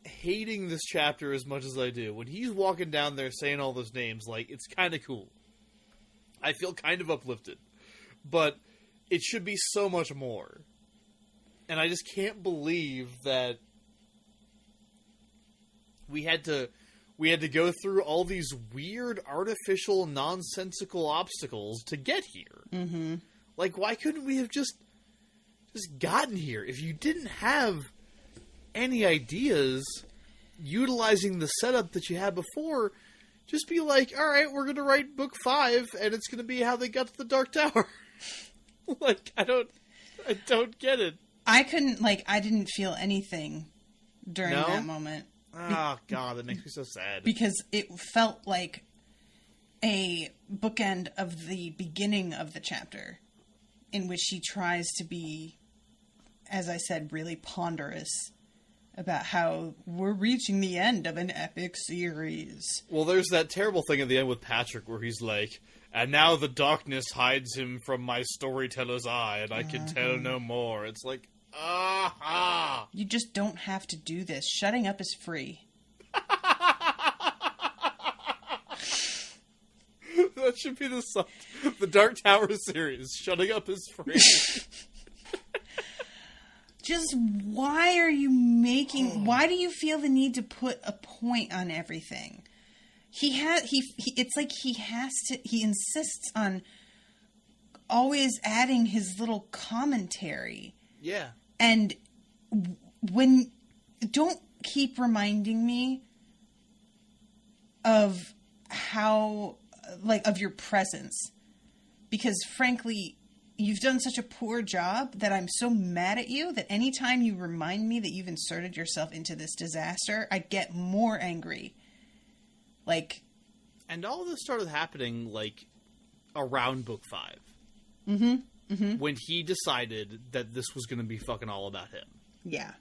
hating this chapter as much as I do, when he's walking down there saying all those names, like, it's kind of cool. I feel kind of uplifted. But it should be so much more. And I just can't believe that we had to go through all these weird, artificial, nonsensical obstacles to get here.
Mm-hmm.
Like, why couldn't we have just gotten here? If you didn't have any ideas utilizing the setup that you had before, just be like, all right, we're going to write book 5, and it's going to be how they got to the Dark Tower. Like, I don't get it.
I didn't feel anything during
No?
that moment.
Oh, God, that makes me so sad.
Because it felt like a bookend of the beginning of the chapter, in which he tries to be, as I said, really ponderous about how we're reaching the end of an epic series.
Well, there's that terrible thing at the end with Patrick where he's like, and now the darkness hides him from my storyteller's eye, and I can tell no more. It's like, aha!
You just don't have to do this. Shutting up is free.
That should be the Dark Tower series. Shutting up is free.
Just why are you why do you feel the need to put a point on everything? He insists on always adding his little commentary.
Yeah.
And don't keep reminding me of how, of your presence. Because frankly, you've done such a poor job that I'm so mad at you that anytime you remind me that you've inserted yourself into this disaster, I get more angry.
And all this started happening, around book 5.
Mm-hmm. Mm-hmm.
When he decided that this was going to be fucking all about him.
Yeah.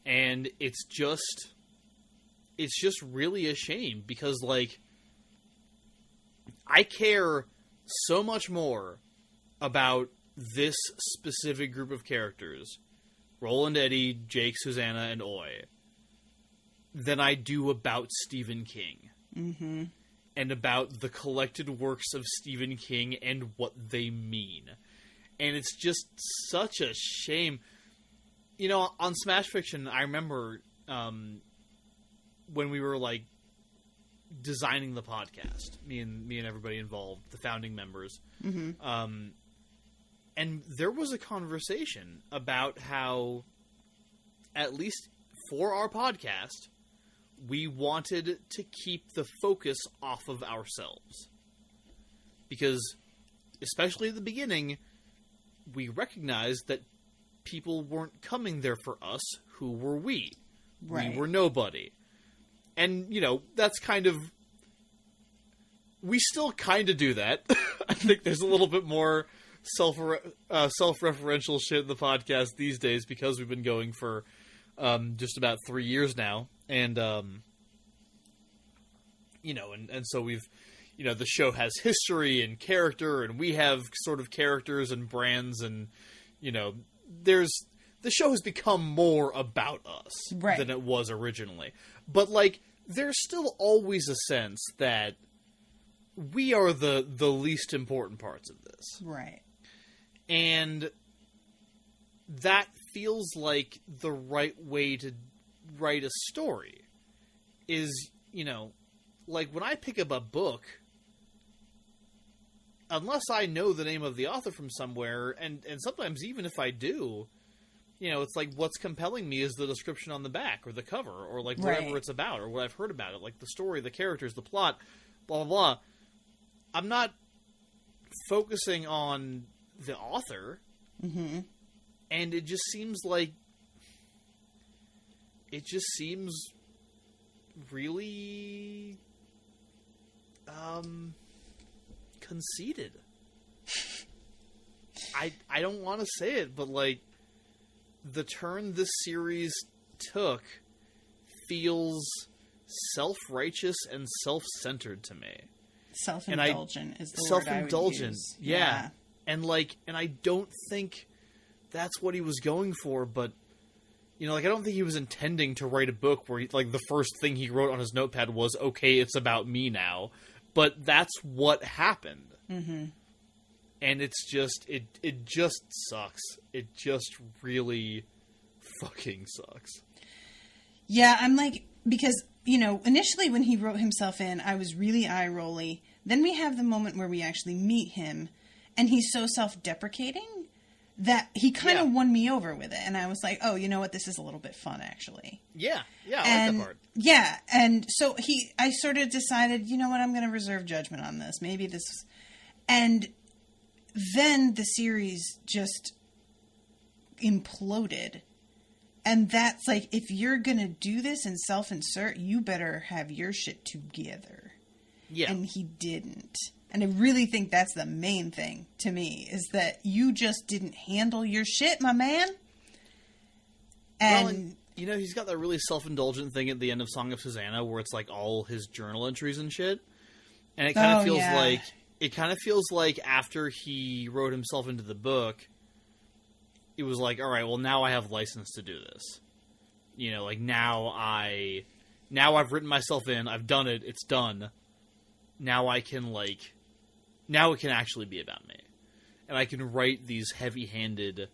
And it's just really a shame because, I care so much more about this specific group of characters, Roland, Eddie, Jake, Susanna, and Oi, than I do about Stephen King.
Mm-hmm.
And about the collected works of Stephen King and what they mean. And it's just such a shame. You know, on Smash Fiction, I remember when we were, designing the podcast, me and everybody involved, the founding members.
Mm-hmm.
And there was a conversation about how, at least for our podcast, we wanted to keep the focus off of ourselves. Because, especially at the beginning, we recognized that people weren't coming there for us. Who were we?
Right.
We were nobody. And, that's kind of... We still kind of do that. I think there's a little bit more self-referential shit in the podcast these days because we've been going for just about 3 years now. And, and so we've, the show has history and character, and we have sort of characters and brands, and, the show has become more about us than it was originally. But, there's still always a sense that we are the least important parts of this.
Right.
And that feels like the right way to write a story is, when I pick up a book, unless I know the name of the author from somewhere, and sometimes even if I do, it's what's compelling me is the description on the back or the cover or whatever it's about or what I've heard about it, the story, the characters, the plot, blah, blah, blah. I'm not focusing on the author,
mm-hmm.
and it just seems really conceited. I don't want to say it, but like the turn this series took feels self-righteous and self-centered to me.
Self-indulgent is the word I would use.
Yeah. And I don't think that's what he was going for, but you know, like I don't think he was intending to write a book where the first thing he wrote on his notepad was, okay, it's about me now. But that's what happened.
Mm-hmm.
And it's just, it just sucks. It just really fucking sucks.
Yeah, I'm like, because, you know, initially when he wrote himself in, I was really eye-rolly. Then we have the moment where we actually meet him, and he's so self-deprecating that he kind of won me over with it. And I was like, oh, you know what? This is a little bit fun, actually.
Yeah, I like that part.
Yeah, and so I sort of decided, you know what? I'm going to reserve judgment on this. Maybe this... And then the series just imploded. And that's like, if you're going to do this and self-insert, you better have your shit together. Yeah. And he didn't. And I really think that's the main thing to me, is that you just didn't handle your shit, my man.
And you know, he's got that really self-indulgent thing at the end of Song of Susanna where it's like all his journal entries and shit. And it kind of feels like... It kind of feels like after he wrote himself into the book, it was like, all right, well, now I have license to do this. You know, like, now I've written myself in, I've done it, it's done. Now it can actually be about me. And I can write these heavy-handed,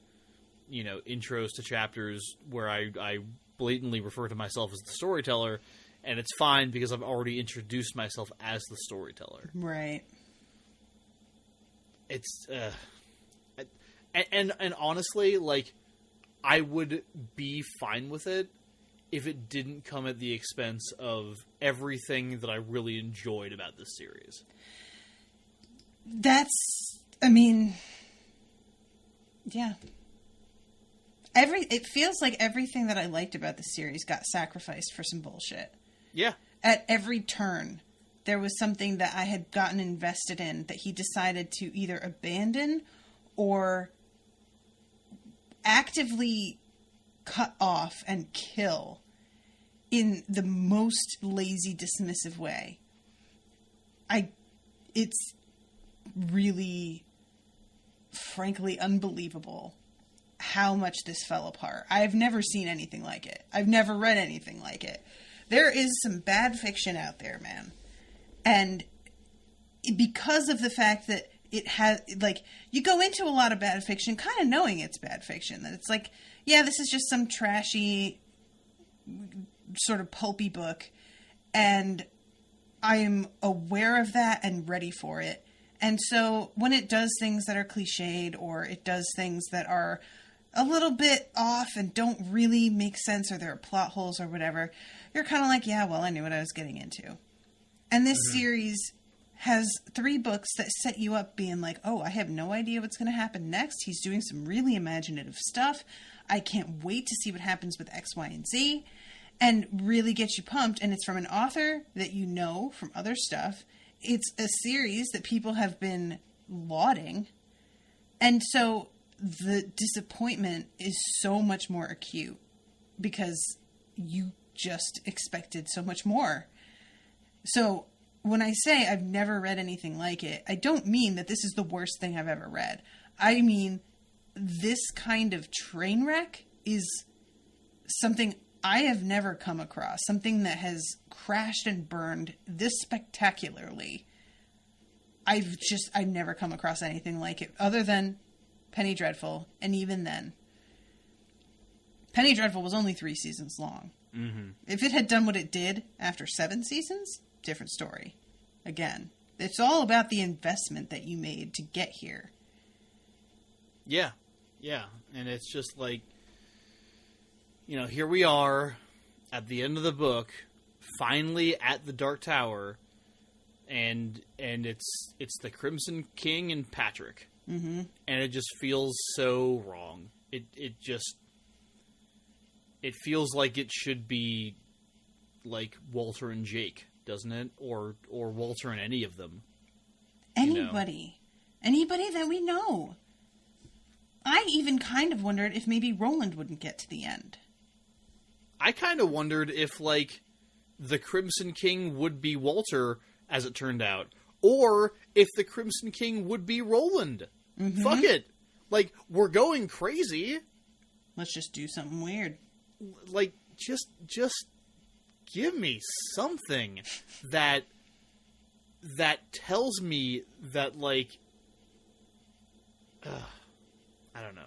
you know, intros to chapters where I blatantly refer to myself as the storyteller, and it's fine because I've already introduced myself as the storyteller.
Right.
It's, and honestly, like, I would be fine with it if it didn't come at the expense of everything that I really enjoyed about this series.
Yeah. It feels like everything that I liked about the series got sacrificed for some bullshit.
Yeah.
At every turn, there was something that I had gotten invested in that he decided to either abandon or actively cut off and kill in the most lazy, dismissive way. It's really, frankly, unbelievable how much this fell apart. I've never seen anything like it. I've never read anything like it. There is some bad fiction out there, man. And because of the fact that it has, like, you go into a lot of bad fiction kind of knowing it's bad fiction. That it's like, yeah, this is just some trashy, sort of pulpy book. And I am aware of that and ready for it. And so when it does things that are cliched or it does things that are a little bit off and don't really make sense or there are plot holes or whatever, you're kind of like, yeah, well, I knew what I was getting into. And this series has 3 books that set you up being like, oh, I have no idea what's going to happen next. He's doing some really imaginative stuff. I can't wait to see what happens with X, Y, and Z. And really get you pumped. And it's from an author that you know from other stuff. It's a series that people have been lauding. And so the disappointment is so much more acute because you just expected so much more. So when I say I've never read anything like it, I don't mean that this is the worst thing I've ever read. I mean, this kind of train wreck is something I have never come across. Something that has crashed and burned this spectacularly. I've never come across anything like it other than Penny Dreadful. And even then, Penny Dreadful was only 3 seasons long. Mm-hmm. If it had done what it did after 7 seasons, different story. Again, it's all about the investment that you made to get here.
Yeah. And it's just like, you know, here we are at the end of the book, finally at the Dark Tower, and it's the Crimson King and Patrick,
Mm-hmm.
and it just feels so wrong. It feels like it should be like Walter and Jake, doesn't it? Or Walter and any of them.
Anybody that we know. I even kind of wondered if maybe Roland wouldn't get to the end.
I kind of wondered if, like, the Crimson King would be Walter, as it turned out, or if the Crimson King would be Roland.
Mm-hmm.
Fuck it. Like, we're going crazy.
Let's just do something weird.
Like, just give me something that tells me that, like, I don't know.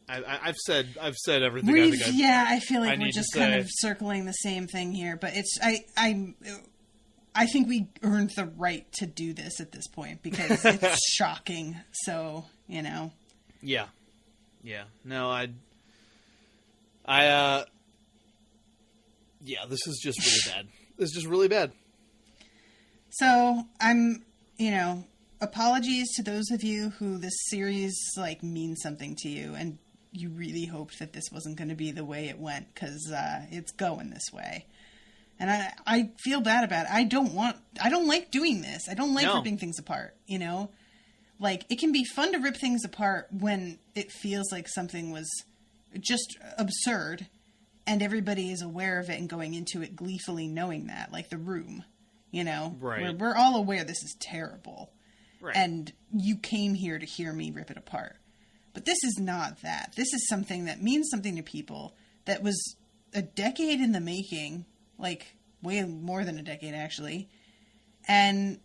I've said everything.
I feel like
I
we're just kind of circling the same thing here, but it's I think we earned the right to do this at this point because it's shocking. So, Yeah. No, this is just really bad. This is just really bad. So I'm, apologies to those of you who this series means something to you, and you really hoped that this wasn't going to be the way it went because it's going this way. And I feel bad about it. I don't like doing this. I don't like ripping things apart, it can be fun to rip things apart when it feels like something was just absurd and everybody is aware of it and going into it gleefully knowing that, like The Room,
Right.
We're all aware this is terrible.
Right.
And you came here to hear me rip it apart. But this is not that. This is something that means something to people that was a decade in the making, way more than a decade, actually. And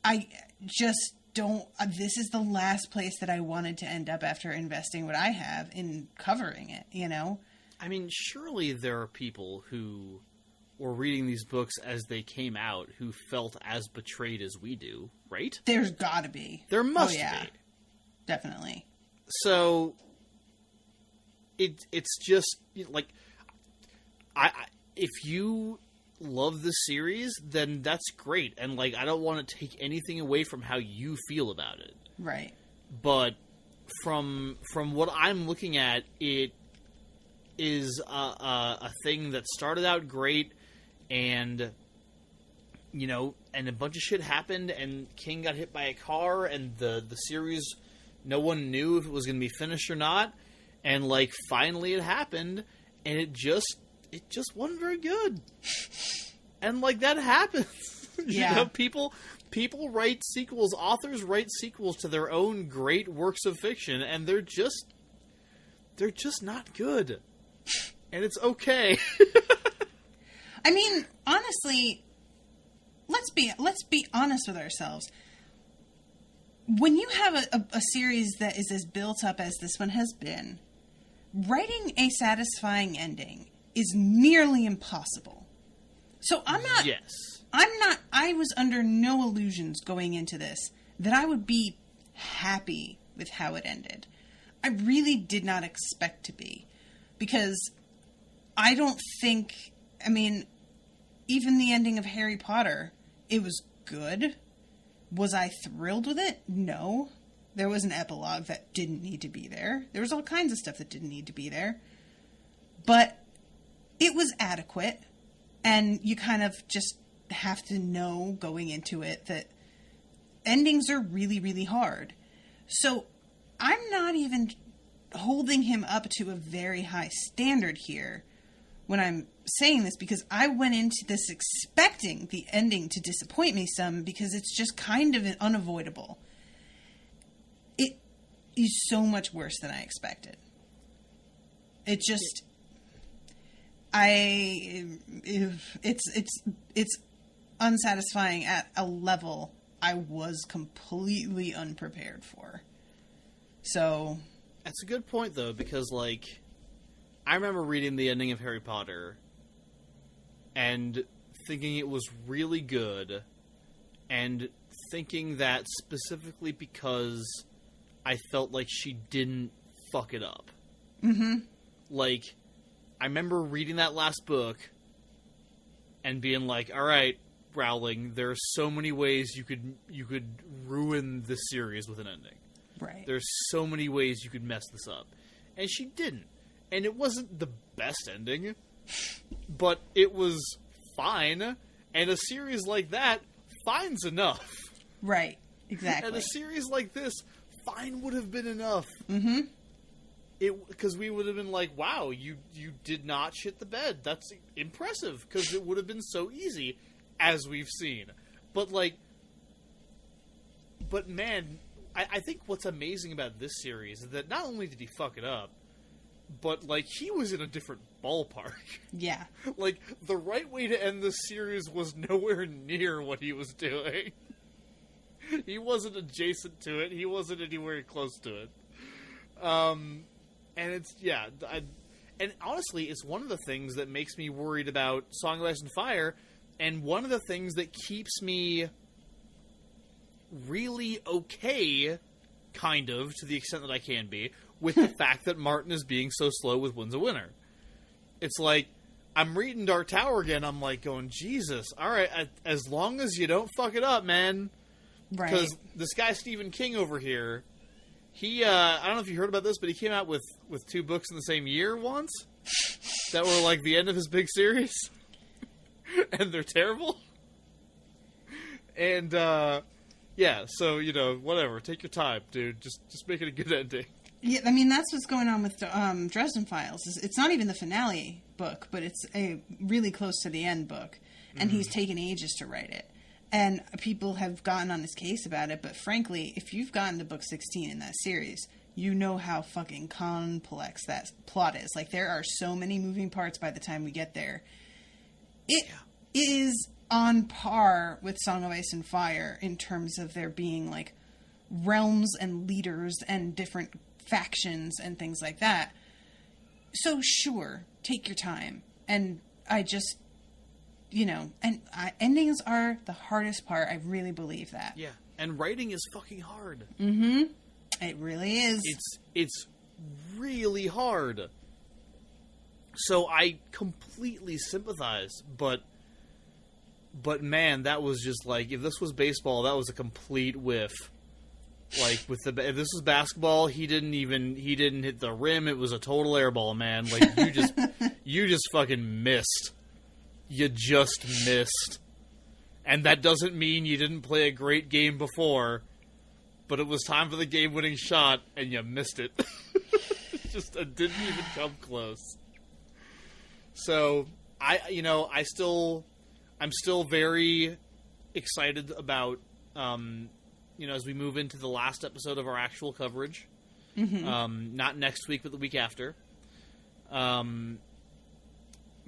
I just don't... This is the last place that I wanted to end up after investing what I have in covering it,
I mean, surely there are people who were reading these books as they came out who felt as betrayed as we do, right?
There's gotta be.
There must
be. Definitely.
So, it's just, if you love this series, then that's great. And, I don't want to take anything away from how you feel about it.
Right.
But from what I'm looking at, it is a thing that started out great, and and a bunch of shit happened, and King got hit by a car, and the series, no one knew if it was going to be finished or not, and finally it happened, and it just wasn't very good, and that happens.
Yeah.
People write sequels, authors write sequels to their own great works of fiction, and they're just not good, and it's okay.
I mean, honestly, let's be honest with ourselves. When you have a series that is as built up as this one has been, writing a satisfying ending is nearly impossible. So I was under no illusions going into this that I would be happy with how it ended. I really did not expect to be, because I don't think, even the ending of Harry Potter, it was good. Was I thrilled with it? No. There was an epilogue that didn't need to be there. There was all kinds of stuff that didn't need to be there. But it was adequate, and you kind of just have to know going into it that endings are really, really hard. So I'm not even holding him up to a very high standard here when I'm saying this, because I went into this expecting the ending to disappoint me some, because it's just kind of unavoidable. It is so much worse than I expected. It just... It's unsatisfying at a level I was completely unprepared for. So...
That's a good point, though, because, I remember reading the ending of Harry Potter and thinking it was really good, and thinking that specifically because I felt like she didn't fuck it up.
Mm-hmm.
I remember reading that last book and being like, all right, Rowling, there are so many ways you could ruin this series with an ending.
Right.
There's so many ways you could mess this up. And she didn't. And it wasn't the best ending, but it was fine. And a series like that, fine's enough.
Right. Exactly.
And a series like this, fine would have been enough.
Mm-hmm.
Because we would have been like, wow, you did not shit the bed. That's impressive, because it would have been so easy, as we've seen. But man, I think what's amazing about this series is that not only did he fuck it up, but, like, he was in a different ballpark.
Yeah.
Like, the right way to end this series was nowhere near what he was doing. He wasn't adjacent to it. He wasn't anywhere close to it. And it's, yeah, and honestly, it's one of the things that makes me worried about Song of Ice and Fire, and one of the things that keeps me really okay, kind of, to the extent that I can be, with the fact that Martin is being so slow with Winds of Winter. It's like, I'm reading Dark Tower again, I'm like going, Jesus, alright, as long as you don't fuck it up, man.
Right.
Because this guy Stephen King over here, he, I don't know if you heard about this, but he came out with 2 books in the same year once that were like the end of his big series. And they're terrible. And, yeah, so, you know, whatever. Take your time, dude. Just make it a good ending.
Yeah, I mean, that's what's going on with Dresden Files. It's not even the finale book, but it's a really close to the end book. And he's taken ages to write it. And people have gotten on his case about it, but frankly, if you've gotten to book 16 in that series, you know how fucking complex that plot is. Like, there are so many moving parts by the time we get there. It is on par with Song of Ice and Fire in terms of there being, like, realms and leaders and different factions and things like that. So, sure, take your time. And I just... You know, and endings are the hardest part. I really believe that.
Yeah, and writing is fucking hard.
Mm-hmm. It really is.
It's really hard. So I completely sympathize, but man, that was just like, if this was baseball, that was a complete whiff. Like if this was basketball, he didn't hit the rim. It was a total air ball, man. Like you just fucking missed. You just missed. And that doesn't mean you didn't play a great game before, but it was time for the game-winning shot, and you missed it. It didn't even come close. So, I'm still very excited about, as we move into the last episode of our actual coverage. Mm-hmm. Not next week, but the week after.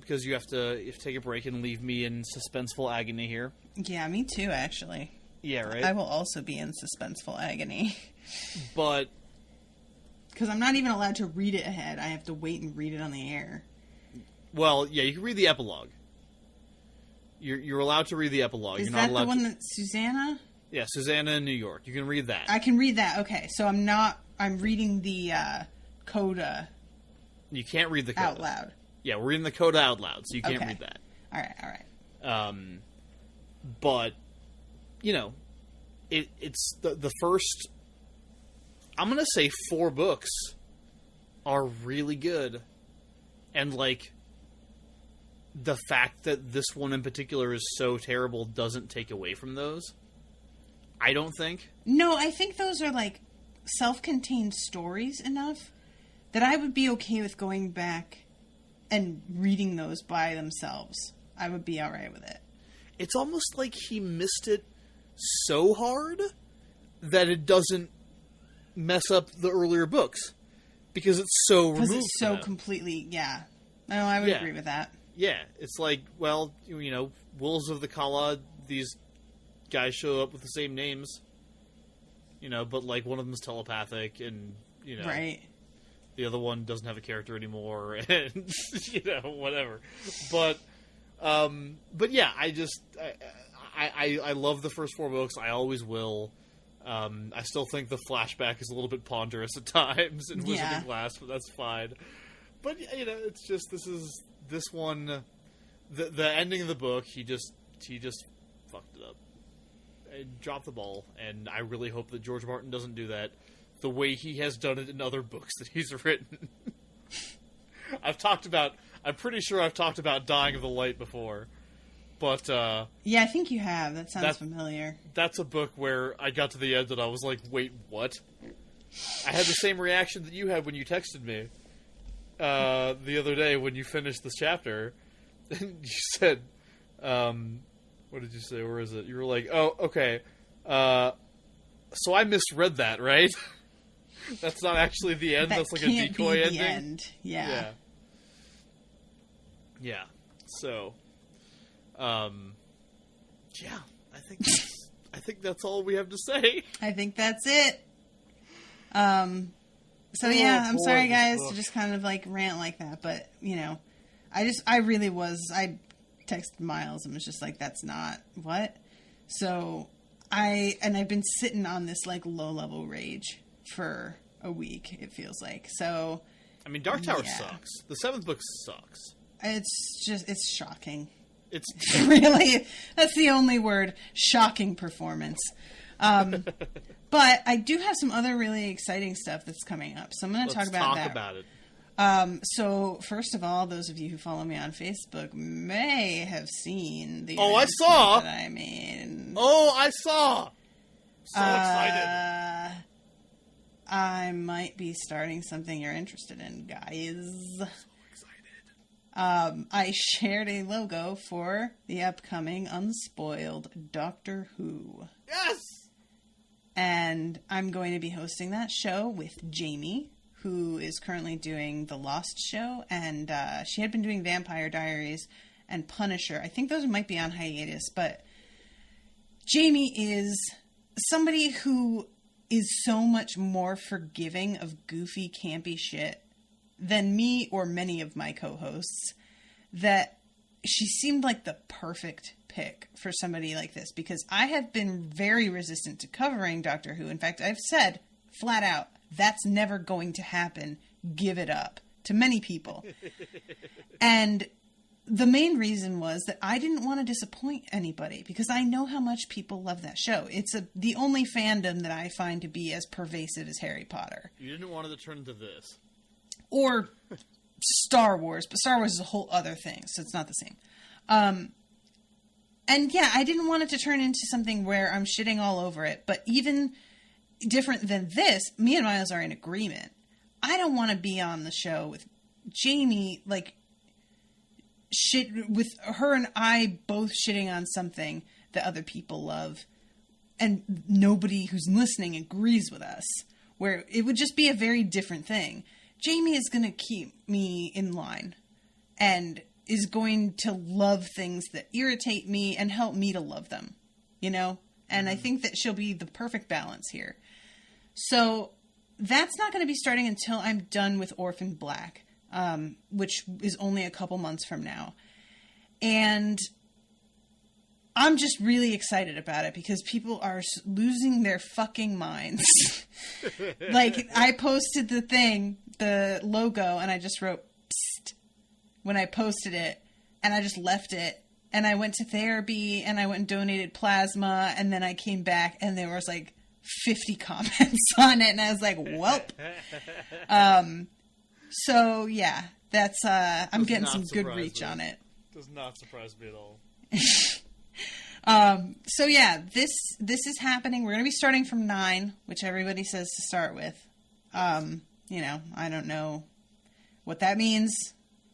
Because you have to take a break and leave me in suspenseful agony here. Yeah,
me too, actually.
Yeah, right?
I will also be in suspenseful agony.
But...
Because I'm not even allowed to read it ahead. I have to wait and read it on the air.
Well, yeah, you can read the epilogue. You're allowed to read the epilogue.
Is
You're not
that
allowed
the one
to...
that's Susanna?
Yeah, Susanna in New York. You can read that.
I can read that, okay. So I'm reading the coda...
You can't read the coda.
Out loud.
Yeah, we're reading the coda out loud, so you can't read that.
All right.
But, it's the first, I'm going to say 4 books are really good. And, like, the fact that this one in particular is so terrible doesn't take away from those. I don't think.
No, I think those are, like, self-contained stories enough that I would be okay with going back and reading those by themselves. I would be alright with it.
It's almost like he missed it so hard that it doesn't mess up the earlier books. Because it's so removed.
Because it's so completely, yeah. No, I would agree with that.
Yeah, it's like, well, Wolves of the Kala, these guys show up with the same names. But like one of them is telepathic and,
Right.
The other one doesn't have a character anymore, and whatever. But yeah, I love the first 4 books. I always will. I still think the flashback is a little bit ponderous at times in Wizarding Glass, but that's fine. But it's just this one, the ending of the book. He just dropped the ball, and I really hope that George Martin doesn't do that the way he has done it in other books that he's written. I'm pretty sure I've talked about Dying of the Light before, but
yeah, I think you have. That sounds familiar.
That's a book where I got to the end and I was like, wait, what? I had the same reaction that you had when you texted me the other day when you finished this chapter. And you said, what did you say? Where is it? You were like, oh, okay. So I misread that, right? That's not actually the end. That's like a decoy ending. The end.
Yeah.
Yeah. So, yeah, I think that's all we have to say.
I think that's it. So yeah, I'm sorry guys to just kind of like rant like that, but you know, I texted Miles and was just like, that's not what. So I've been sitting on this like low level rage for a week, it feels like. So
I mean, Dark Tower sucks. The 7th book sucks.
It's shocking.
It's
really, that's the only word, shocking performance. But I do have some other really exciting stuff that's coming up. So I'm going to talk about that.
About it.
So first of all, those of you who follow me on Facebook may have seen the
I saw
that I made.
I saw. So excited.
I might be starting something you're interested in, guys.
So excited.
I shared a logo for the upcoming Unspoiled Doctor Who.
Yes!
And I'm going to be hosting that show with Jamie, who is currently doing The Lost show, and she had been doing Vampire Diaries and Punisher. I think those might be on hiatus, but Jamie is somebody who is so much more forgiving of goofy, campy shit than me or many of my co-hosts, that she seemed like the perfect pick for somebody like this, because I have been very resistant to covering Doctor Who. In fact, I've said flat out, that's never going to happen. Give it up, to many people. And the main reason was that I didn't want to disappoint anybody, because I know how much people love that show. It's the only fandom that I find to be as pervasive as Harry Potter.
You didn't want it to turn into this.
Or Star Wars, but Star Wars is a whole other thing, so it's not the same. And yeah, I didn't want it to turn into something where I'm shitting all over it, but even different than this, me and Miles are in agreement. I don't want to be on the show with Jamie, like, shit, with her and I both shitting on something that other people love, and nobody who's listening agrees with us, where it would just be a very different thing. Jamie is going to keep me in line, and is going to love things that irritate me and help me to love them, you know? And I think that she'll be the perfect balance here. So that's not going to be starting until I'm done with Orphan Black, which is only a couple months from now. And I'm just really excited about it, because people are losing their fucking minds. Like, I posted the logo, and I just wrote, psst, when I posted it, and I just left it, and I went to therapy, and I went and donated plasma, and then I came back, and there was like 50 comments on it, and I was like, welp. So yeah, that's, I'm getting some good reach on it.
Does not surprise me at all.
So yeah, this is happening. We're going to be starting from 9, which everybody says to start with. You know, I don't know what that means,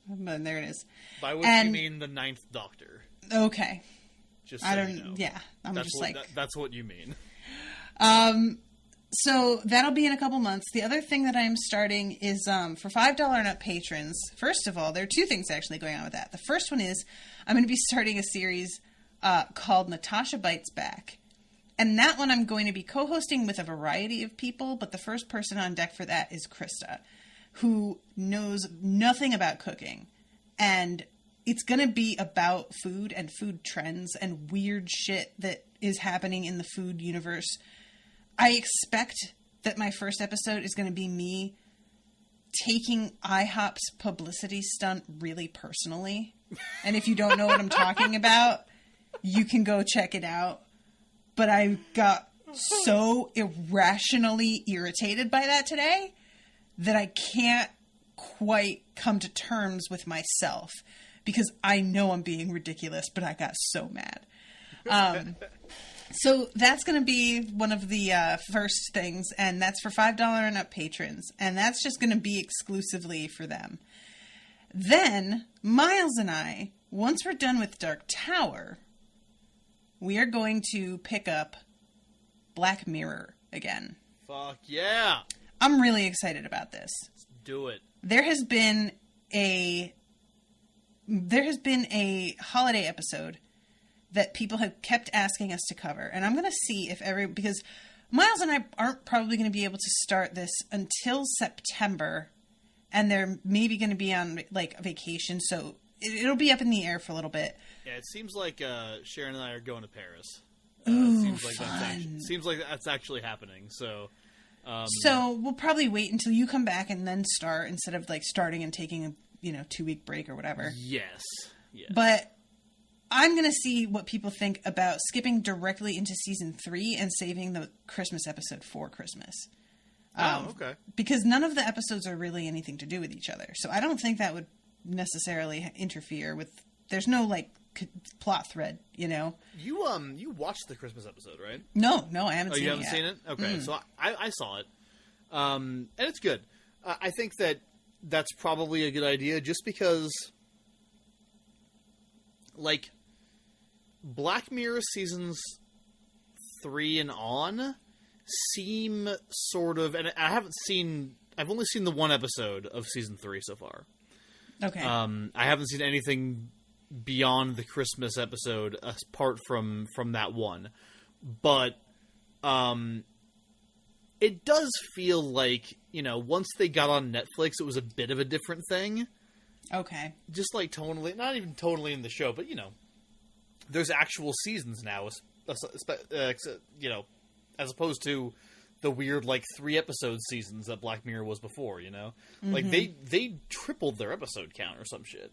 but there it is.
By which you mean the 9th Doctor.
Okay.
Just so
I don't
you know.
Yeah,
that's what you mean.
So that'll be in a couple months. The other thing that I'm starting is for $5 and up patrons. First of all, there are 2 things actually going on with that. The first one is I'm going to be starting a series called Natasha Bites Back. And that one I'm going to be co-hosting with a variety of people, but the first person on deck for that is Krista, who knows nothing about cooking. And it's going to be about food and food trends and weird shit that is happening in the food universe. I expect that my first episode is going to be me taking IHOP's publicity stunt really personally. And if you don't know what I'm talking about, you can go check it out. but I got so irrationally irritated by that today that I can't quite come to terms with myself because I know I'm being ridiculous, but I got so mad. So that's going to be one of the first things, and that's for $5 and up patrons, and that's just going to be exclusively for them. Then, Miles and I, once we're done with Dark Tower, we are going to pick up Black Mirror again.
Fuck yeah!
I'm really excited about this.
Let's do it.
There has been a holiday episode that people have kept asking us to cover. And I'm going to see if because Miles and I aren't probably going to be able to start this until September, and they're maybe going to be on like vacation. So it'll be up in the air for a little bit.
Yeah, it seems like Sharon and I are going to Paris.
Ooh,
seems like that's actually happening. So
we'll probably wait until you come back and then start instead of like starting and taking a 2-week break or whatever.
Yes.
But I'm going to see what people think about skipping directly into season 3 and saving the Christmas episode for Christmas.
Okay.
Because none of the episodes are really anything to do with each other. So I don't think that would necessarily interfere with... There's no, like, plot thread, You
watched the Christmas episode, right?
No, I haven't seen it.
You haven't seen it? Okay, so I saw it. And it's good. I think that's probably a good idea just because, like, Black Mirror seasons 3 and on seem sort of, and I've only seen the one episode of season 3 so far.
Okay.
I haven't seen anything beyond the Christmas episode apart from that one. But it does feel like, once they got on Netflix, it was a bit of a different thing.
Okay.
Just like tonally, not even totally in the show, but, there's actual seasons now, as opposed to the weird, like, 3-episode seasons that Black Mirror was before, Mm-hmm. Like, they tripled their episode count or some shit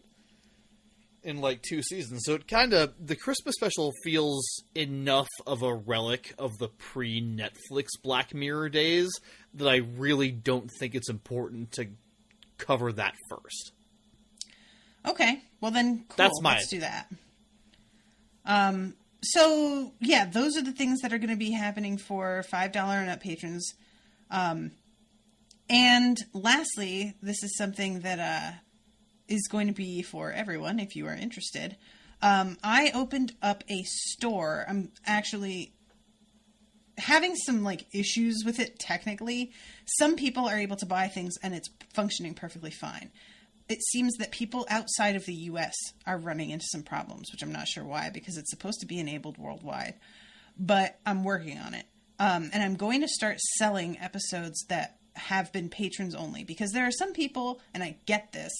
in, like, 2 seasons. So the Christmas special feels enough of a relic of the pre-Netflix Black Mirror days that I really don't think it's important to cover that first.
Okay. Well, then, cool. Let's do that. So, yeah, those are the things that are going to be happening for $5 and up patrons. And lastly, this is something that is going to be for everyone if you are interested. I opened up a store. I'm actually having some like issues with it technically. Some people are able to buy things and it's functioning perfectly fine. It seems that people outside of the U.S. are running into some problems, which I'm not sure why, because it's supposed to be enabled worldwide. But I'm working on it. And I'm going to start selling episodes that have been patrons only, because there are some people, and I get this,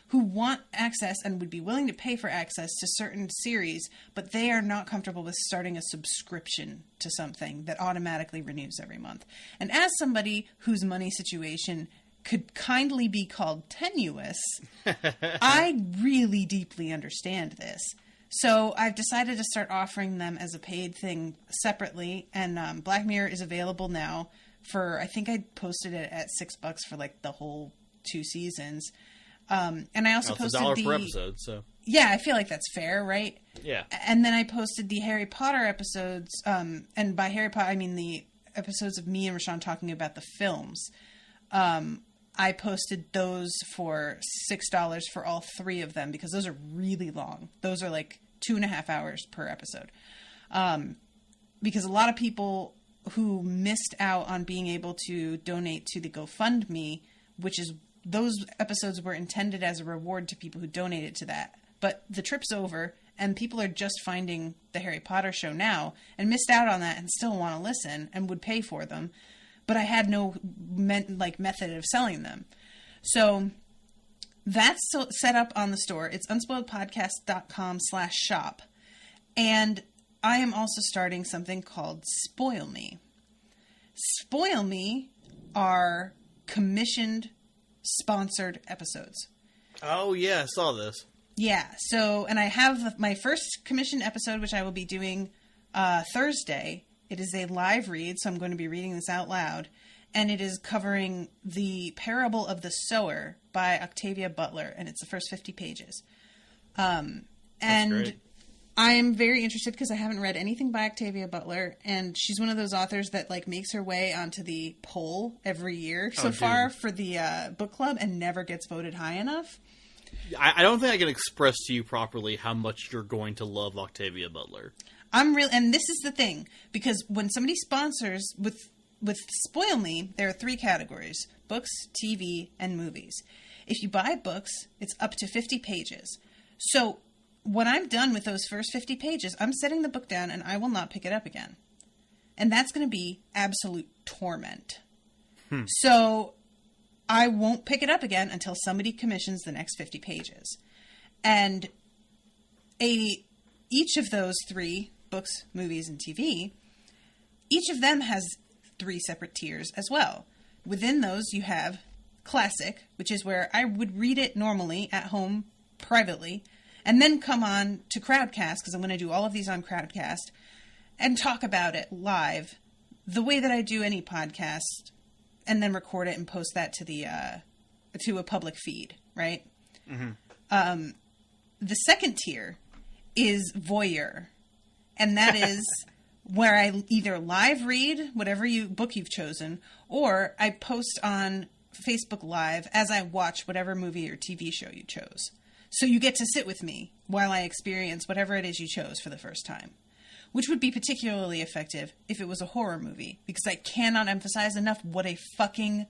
who want access and would be willing to pay for access to certain series, but they are not comfortable with starting a subscription to something that automatically renews every month. And as somebody whose money situation could kindly be called tenuous, I really deeply understand this. So I've decided to start offering them as a paid thing separately, and Black Mirror is available now for, I think I posted it at $6 for like the whole 2 seasons. And I also posted
$1 per episode, so.
Yeah, I feel like that's fair, right?
Yeah.
And then I posted the Harry Potter episodes, and by Harry Potter I mean the episodes of me and Rashawn talking about the films. I posted those for $6 for all 3 of them, because those are really long. Those are like 2.5 hours per episode. Because a lot of people who missed out on being able to donate to the GoFundMe, which is, those episodes were intended as a reward to people who donated to that. But the trip's over, and people are just finding the Harry Potter show now, and missed out on that and still want to listen and would pay for them. But I had no method of selling them. So that's set up on the store. It's unspoiledpodcast.com/shop. And I am also starting something called Spoil Me. Spoil Me are commissioned, sponsored episodes.
Oh, yeah, I saw this.
Yeah, so, and I have my first commissioned episode, which I will be doing Thursday, It is a live read, so I'm going to be reading this out loud. And it is covering The Parable of the Sower by Octavia Butler, and it's the first 50 pages. And
great.
I'm very interested because I haven't read anything by Octavia Butler, and she's one of those authors that like makes her way onto the poll every year so far for the book club and never gets voted high enough.
I don't think I can express to you properly how much you're going to love Octavia Butler.
And this is the thing, because when somebody sponsors with Spoil Me, there are 3 categories: books, TV, and movies. If you buy books, it's up to 50 pages. So when I'm done with those first 50 pages, I'm setting the book down and I will not pick it up again. And that's going to be absolute torment. So I won't pick it up again until somebody commissions the next 50 pages. And each of those 3, books, movies, and TV, each of them has 3 separate tiers as well. Within those, you have Classic, which is where I would read it normally at home privately, and then come on to Crowdcast, because I'm going to do all of these on Crowdcast, and talk about it live, the way that I do any podcast, and then record it and post that to a public feed, right? Mm-hmm. The second tier is Voyeur, and that is where I either live read whatever book you've chosen, or I post on Facebook Live as I watch whatever movie or TV show you chose. So you get to sit with me while I experience whatever it is you chose for the first time, which would be particularly effective if it was a horror movie, because I cannot emphasize enough what a fucking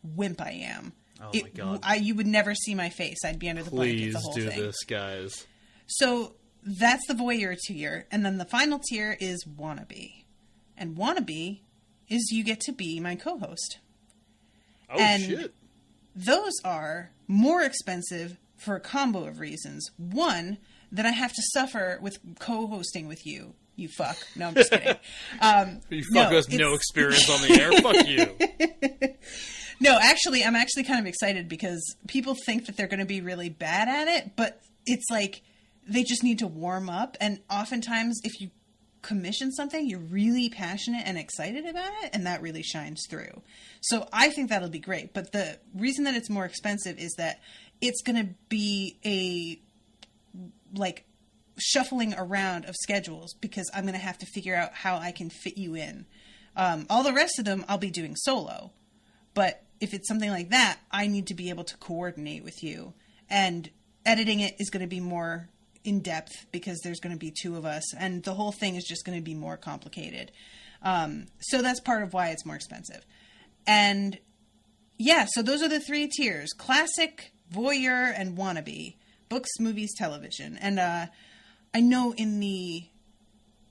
wimp I am.
Oh my God.
You would never see my face. I'd be under the blanket the whole thing.
Please do this, guys.
So that's the Voyeur tier. And then the final tier is Wannabe. And Wannabe is you get to be my co-host.
Oh, shit.
Those are more expensive for a combo of reasons. One, that I have to suffer with co-hosting with you. You fuck. No, I'm just kidding.
You fuck who has no experience on the air? Fuck you.
No, actually, I'm actually kind of excited because people think that they're going to be really bad at it, but it's like they just need to warm up. And oftentimes, if you commission something, you're really passionate and excited about it, and that really shines through. So I think that'll be great. But the reason that it's more expensive is that it's going to be a shuffling around of schedules, because I'm going to have to figure out how I can fit you in. All the rest of them I'll be doing solo. But if it's something like that, I need to be able to coordinate with you. And editing it is going to be more in depth because there's going to be 2 of us. And the whole thing is just going to be more complicated. So that's part of why it's more expensive. And yeah, so those are the 3 tiers: Classic, Voyeur, and Wannabe. Books, movies, television. And I know in the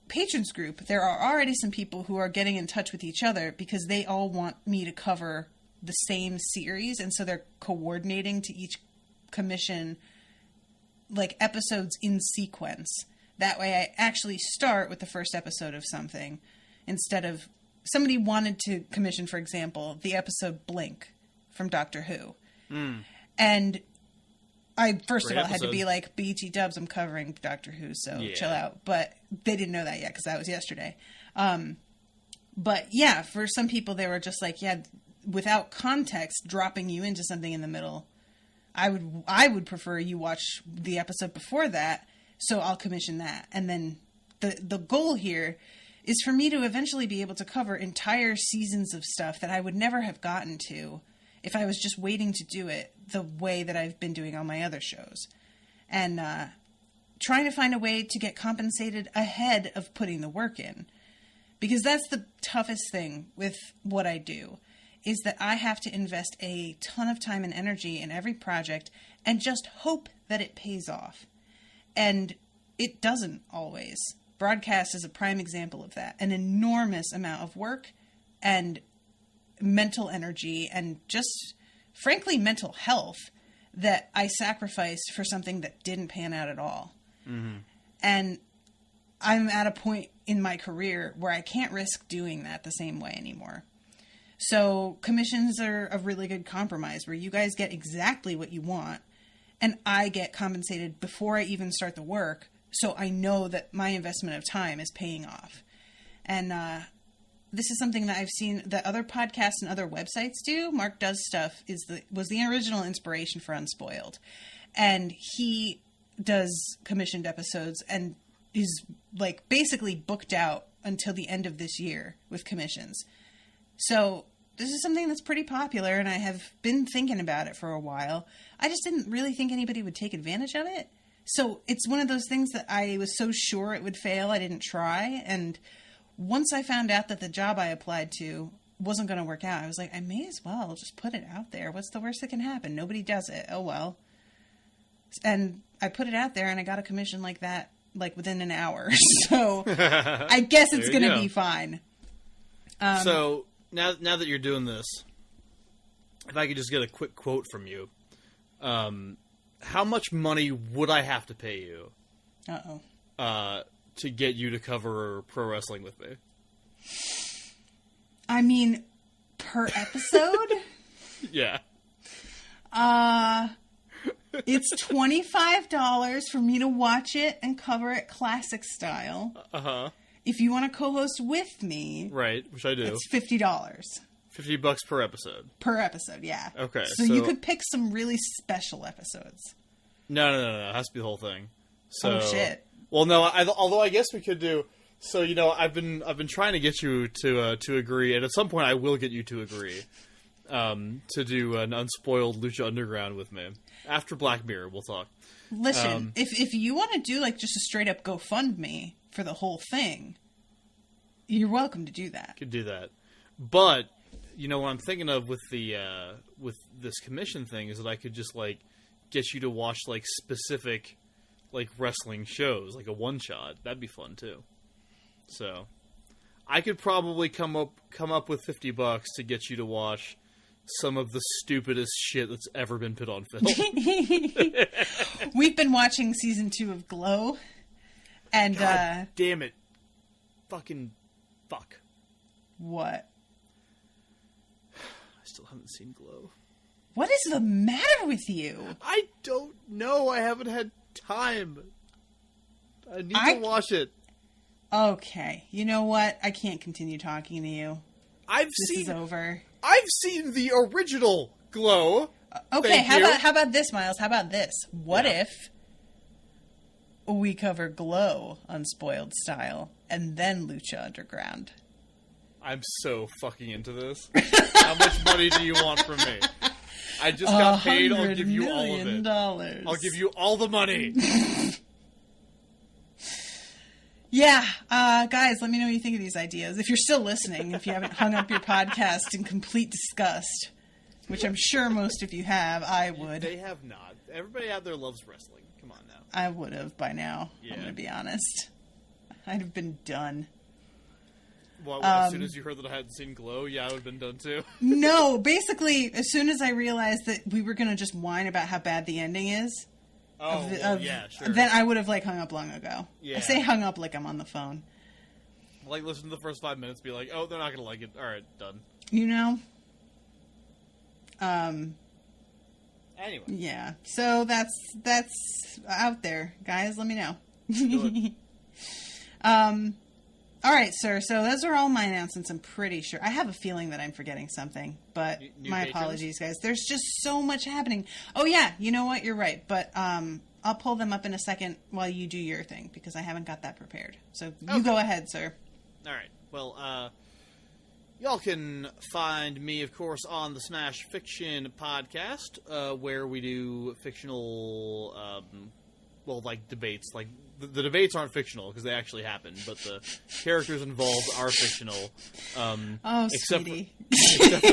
patrons group, there are already some people who are getting in touch with each other because they all want me to cover the same series. And so they're coordinating to each commission like episodes in sequence. That way I actually start with the first episode of something instead of somebody wanted to commission, for example, the episode Blink from Doctor Who. And I first of all had to be like, BT Dubs, I'm covering Doctor Who, so chill out. But they didn't know that yet because that was yesterday. But yeah, for some people, they were just like, yeah, without context, dropping you into something in the middle. I would prefer you watch the episode before that, so I'll commission that. And then the goal here is for me to eventually be able to cover entire seasons of stuff that I would never have gotten to if I was just waiting to do it the way that I've been doing on my other shows. And trying to find a way to get compensated ahead of putting the work in. Because that's the toughest thing with what I do, is that I have to invest a ton of time and energy in every project and just hope that it pays off. And it doesn't always. Broadcast is a prime example of that. An enormous amount of work and mental energy and just, frankly, mental health that I sacrificed for something that didn't pan out at all. Mm-hmm. And I'm at a point in my career where I can't risk doing that the same way anymore. So commissions are a really good compromise where you guys get exactly what you want and I get compensated before I even start the work. So I know that my investment of time is paying off. And this is something that I've seen that other podcasts and other websites do. Mark Does Stuff was the original inspiration for Unspoiled. And he does commissioned episodes and is like basically booked out until the end of this year with commissions. So this is something that's pretty popular, and I have been thinking about it for a while. I just didn't really think anybody would take advantage of it. So it's one of those things that I was so sure it would fail, I didn't try. And once I found out that the job I applied to wasn't going to work out, I was like, I may as well just put it out there. What's the worst that can happen? Nobody does it. Oh, well. And I put it out there, and I got a commission like that, like within an hour. So I guess it's going to be fine.
So now that you're doing this, if I could just get a quick quote from you, how much money would I have to pay you to get you to cover pro wrestling with me?
I mean, per episode?
Yeah.
It's $25 for me to watch it and cover it classic style.
Uh-huh.
If you want to co-host with me...
Right, which I do.
It's $50.
$50 per episode.
Per episode, yeah.
Okay.
So you could pick some really special episodes.
No. It has to be the whole thing. So,
oh, shit.
Well, no, although I guess we could do... So, I've been trying to get you to agree, and at some point I will get you to agree, to do an Unspoiled Lucha Underground with me. After Black Mirror, we'll talk.
Listen, if you want to do, like, just a straight-up GoFundMe for the whole thing, you're welcome to do that.
Could do that. But, what I'm thinking of with the with this commission thing is that I could just, like, get you to watch, like, specific, like, wrestling shows, like a one-shot. That'd be fun, too. So, I could probably come up with $50 to get you to watch some of the stupidest shit that's ever been put on film.
We've been watching season 2 of Glow, and
God damn it, fucking fuck.
What?
I still haven't seen Glow.
What is the matter with you?
I don't know. I haven't had time. I need to watch it.
Okay, you know what? I can't continue talking to you. This is over.
I've seen the original Glow.
Okay, how about this, Miles? How about this? What if we cover Glow Unspoiled style and then Lucha Underground?
I'm so fucking into this. How much money do you want from me? I just got paid. I'll give you all of it. I'll give you all the money.
Yeah, guys, let me know what you think of these ideas. If you're still listening, if you haven't hung up your podcast in complete disgust, which I'm sure most of you have, I would.
They have not. Everybody out there loves wrestling. Come on now.
I would have by now,
yeah.
I'm going to be honest. I'd have been done.
Well, as soon as you heard that I hadn't seen Glow, yeah, I would have been done too.
No, basically, as soon as I realized that we were going to just whine about how bad the ending is...
yeah, sure.
Then I would have, like, hung up long ago.
Yeah.
I say hung up like I'm on the phone.
Like, listen to the first 5 minutes, be like, oh, they're not going to like it. All right, done. Anyway.
Yeah. So that's out there. Guys, let me know.
Good.
All right, sir. So those are all my announcements, I'm pretty sure. I have a feeling that I'm forgetting something, but my apologies, guys. There's just so much happening. Oh, yeah, you know what? You're right. But I'll pull them up in a second while you do your thing, because I haven't got that prepared. So you go ahead, sir.
All right. Well, y'all can find me, of course, on the Smash Fiction podcast, where we do fictional, debates. Like, the debates aren't fictional because they actually happen, but the characters involved are fictional. Except for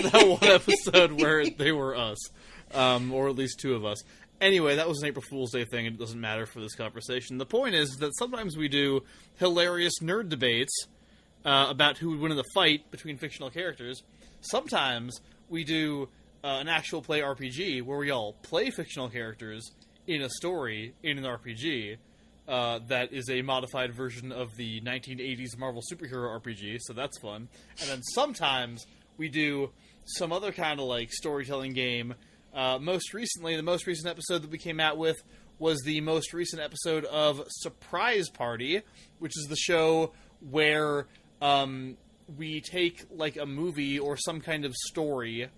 that one episode where they were us, or at least two of us. Anyway, that was an April Fool's Day thing, and it doesn't matter for this conversation. The point is that sometimes we do hilarious nerd debates about who would win in the fight between fictional characters. Sometimes we do an actual play RPG where we all play fictional characters in a story in an RPG. That is a modified version of the 1980s Marvel superhero RPG, so that's fun. And then sometimes we do some other kind of, like, storytelling game. Most recently, the most recent episode that we came out with was the most recent episode of Surprise Party, which is the show where we take like a movie or some kind of story,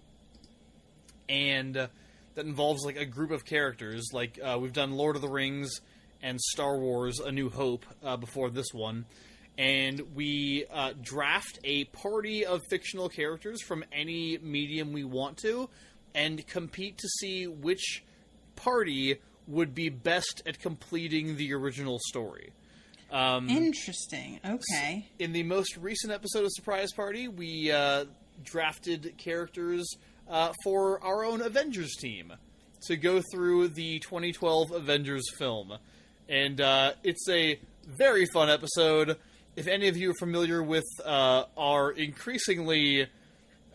and that involves like a group of characters. Like we've done Lord of the Rings and Star Wars: A New Hope before this one, and we draft a party of fictional characters from any medium we want to, and compete to see which party would be best at completing the original story.
Interesting. Okay.
In the most recent episode of Surprise Party, we drafted characters for our own Avengers team to go through the 2012 Avengers film. And it's a very fun episode. If any of you are familiar with our increasingly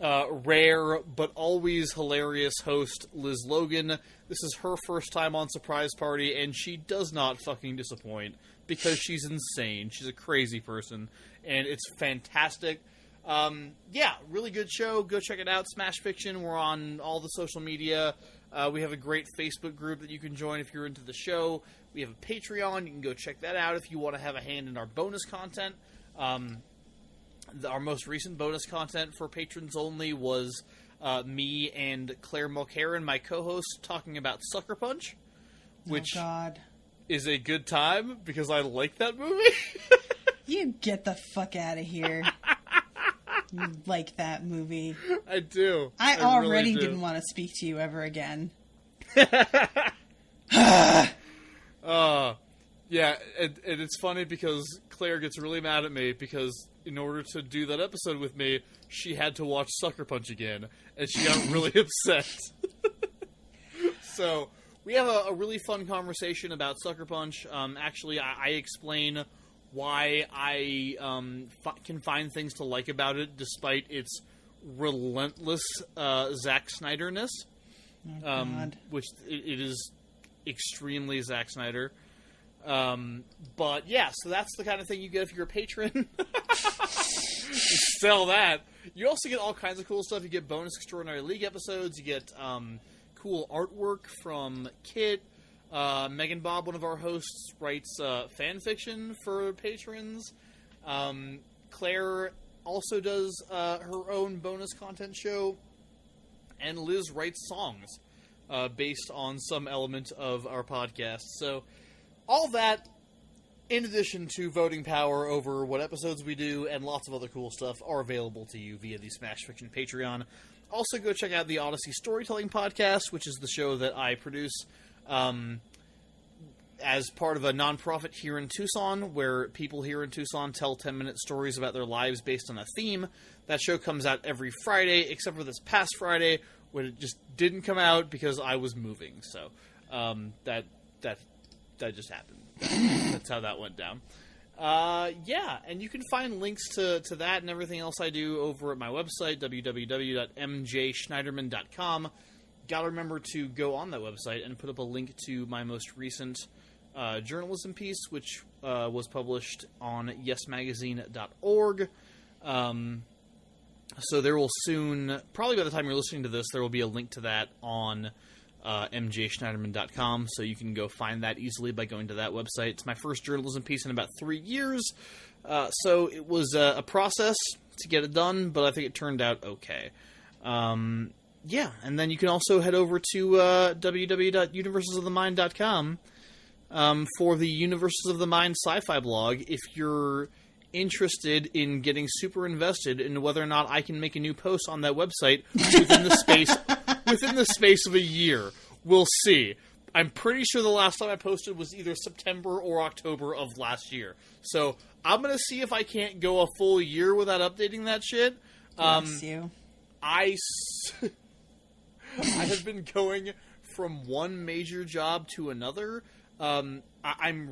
rare but always hilarious host, Liz Logan, this is her first time on Surprise Party, and she does not fucking disappoint because she's insane. She's a crazy person, and it's fantastic. Yeah, really good show. Go check it out. Smash Fiction. We're on all the social media. We have a great Facebook group that you can join if you're into the show. We have a Patreon. You can go check that out if you want to have a hand in our bonus content. Our most recent bonus content for patrons only was me and Claire Mulcairn, my co-host, talking about Sucker Punch, which is a good time because I like that movie.
You get the fuck out of here. You like that movie.
I do.
I already
really
didn't want to speak to you ever again.
Yeah, and it's funny because Claire gets really mad at me because in order to do that episode with me, she had to watch Sucker Punch again, and she got really upset. So, we have a really fun conversation about Sucker Punch. Actually, I explain why I can find things to like about it despite its relentless Zack Snyder-ness. Which it is extremely Zack Snyder. But yeah, so that's the kind of thing you get if you're a patron. Sell that. You also get all kinds of cool stuff. You get bonus Extraordinary League episodes. You get cool artwork from Kit. Megan Bob, one of our hosts, writes fan fiction for patrons. Claire also does her own bonus content show. And Liz writes songs based on some element of our podcast. So all that, in addition to voting power over what episodes we do and lots of other cool stuff, are available to you via the Smash Fiction Patreon. Also, go check out the Odyssey Storytelling Podcast, which is the show that I produce as part of a nonprofit here in Tucson, where people here in Tucson tell 10-minute stories about their lives based on a theme. That show comes out every Friday, except for this past Friday, when it just didn't come out because I was moving. So that just happened. That's how that went down. Yeah, and you can find links to that and everything else I do over at my website, www.mjschneiderman.com. Gotta remember to go on that website and put up a link to my most recent journalism piece, which was published on yesmagazine.org. So there will soon, probably by the time you're listening to this, there will be a link to that on mjschneiderman.com, so you can go find that easily by going to that website. It's my first journalism piece in about 3 years, so it was a process to get it done, but I think it turned out okay. Yeah, and then you can also head over to www.universesofthemind.com for the Universes of the Mind sci-fi blog if you're interested in getting super invested in whether or not I can make a new post on that website within the space of a year. We'll see. I'm pretty sure the last time I posted was either September or October of last year. So I'm going to see if I can't go a full year without updating that shit.
Bless you.
I have been going from one major job to another. I'm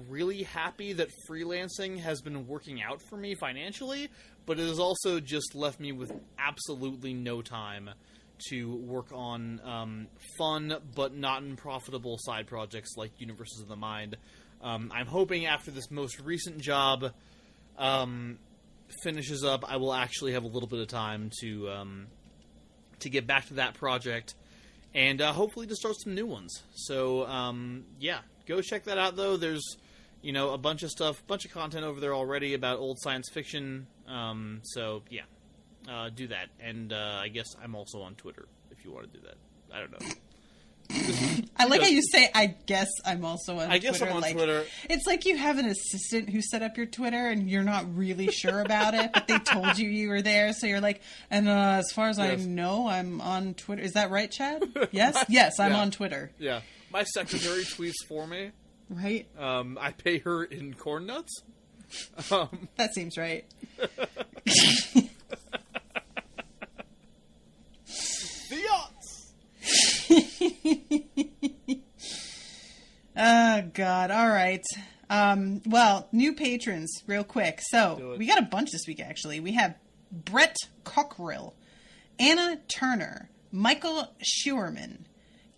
really happy that freelancing has been working out for me financially, but it has also just left me with absolutely no time to work on fun but not unprofitable side projects like Universes of the Mind. I'm hoping after this most recent job finishes up, I will actually have a little bit of time to get back to that project and hopefully to start some new ones. So, yeah. Go check that out, though. There's, a bunch of stuff, bunch of content over there already about old science fiction. So, yeah, do that. And I guess I'm also on Twitter if you want to do that. I don't know.
I like how you say, I guess I'm also on Twitter.
I guess I'm on Twitter.
It's like you have an assistant who set up your Twitter and you're not really sure about it, but they told you were there. So you're like, and as far as I know, I'm on Twitter. Is that right, Chad? Yes? Yes, I'm on Twitter.
Yeah. My secretary tweets for me.
Right.
I pay her in corn nuts.
That seems right. Oh, God. All right. Well, new patrons, real quick. So, we got a bunch this week, actually. We have Brett Cockrill, Anna Turner, Michael Schuerman,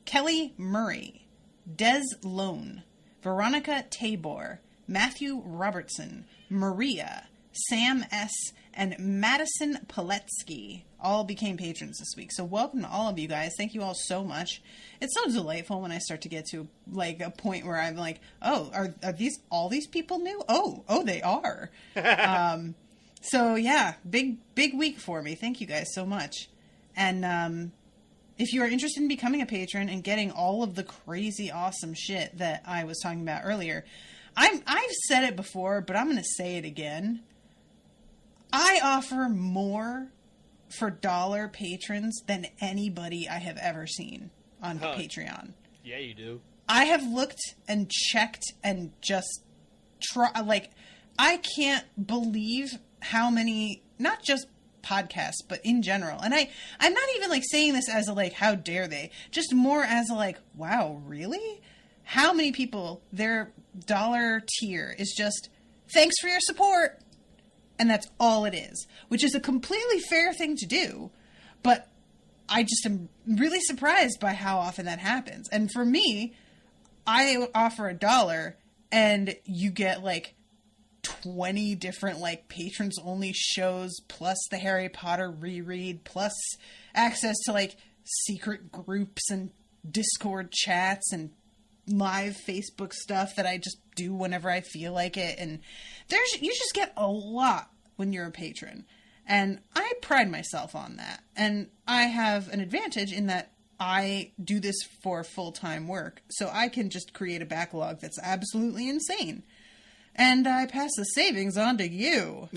Kelly Murray, Des Lone, Veronica Tabor, Matthew Robertson, Maria, Sam S., and Madison Poletsky all became patrons this week. So welcome to all of you guys. Thank you all so much. It's so delightful when I start to get to like a point where I'm like, oh, are these all these people new? Oh, they are. So yeah, big week for me. Thank you guys so much. And if you are interested in becoming a patron and getting all of the crazy awesome shit that I was talking about earlier, I've said it before, but I'm going to say it again. I offer more for dollar patrons than anybody I have ever seen on Patreon.
Yeah, you do.
I have looked and checked and just I can't believe how many, not just podcasts, but in general. And I'm not even like saying this as a like, how dare they? Just more as a like, wow, really? How many people, their dollar tier is just, thanks for your support. And that's all it is, which is a completely fair thing to do. But I just am really surprised by how often that happens. And for me, I offer $1 and you get like 20 different like patrons only shows, plus the Harry Potter reread, plus access to like secret groups and Discord chats and live Facebook stuff that I just do whenever I feel like it. And you just get a lot when you're a patron. And I pride myself on that. And I have an advantage in that I do this for full-time work. So I can just create a backlog that's absolutely insane. And I pass the savings on to you.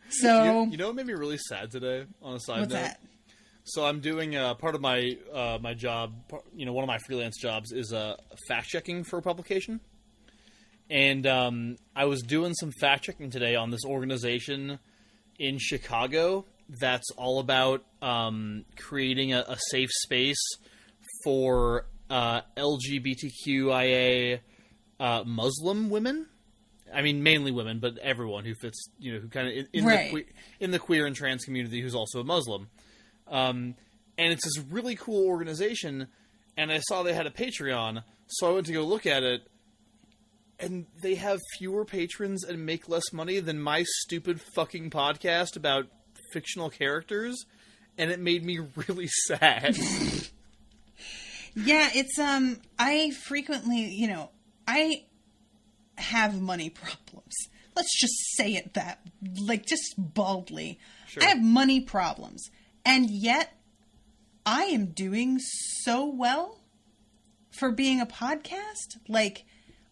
So
you know what made me really sad today, on a side
what's
note?
That?
So I'm doing part of my my job, one of my freelance jobs is fact-checking for a publication. And I was doing some fact-checking today on this organization in Chicago that's all about creating a safe space for LGBTQIA Muslim women. I mean, mainly women, but everyone who fits, who kind of in the queer and trans community who's also a Muslim. And it's this really cool organization, and I saw they had a Patreon, so I went to go look at it, and they have fewer patrons and make less money than my stupid fucking podcast about fictional characters, and it made me really sad.
Yeah, it's, I frequently, I have money problems. Let's just say it just baldly. Sure. I have money problems. And yet, I am doing so well for being a podcast. Like,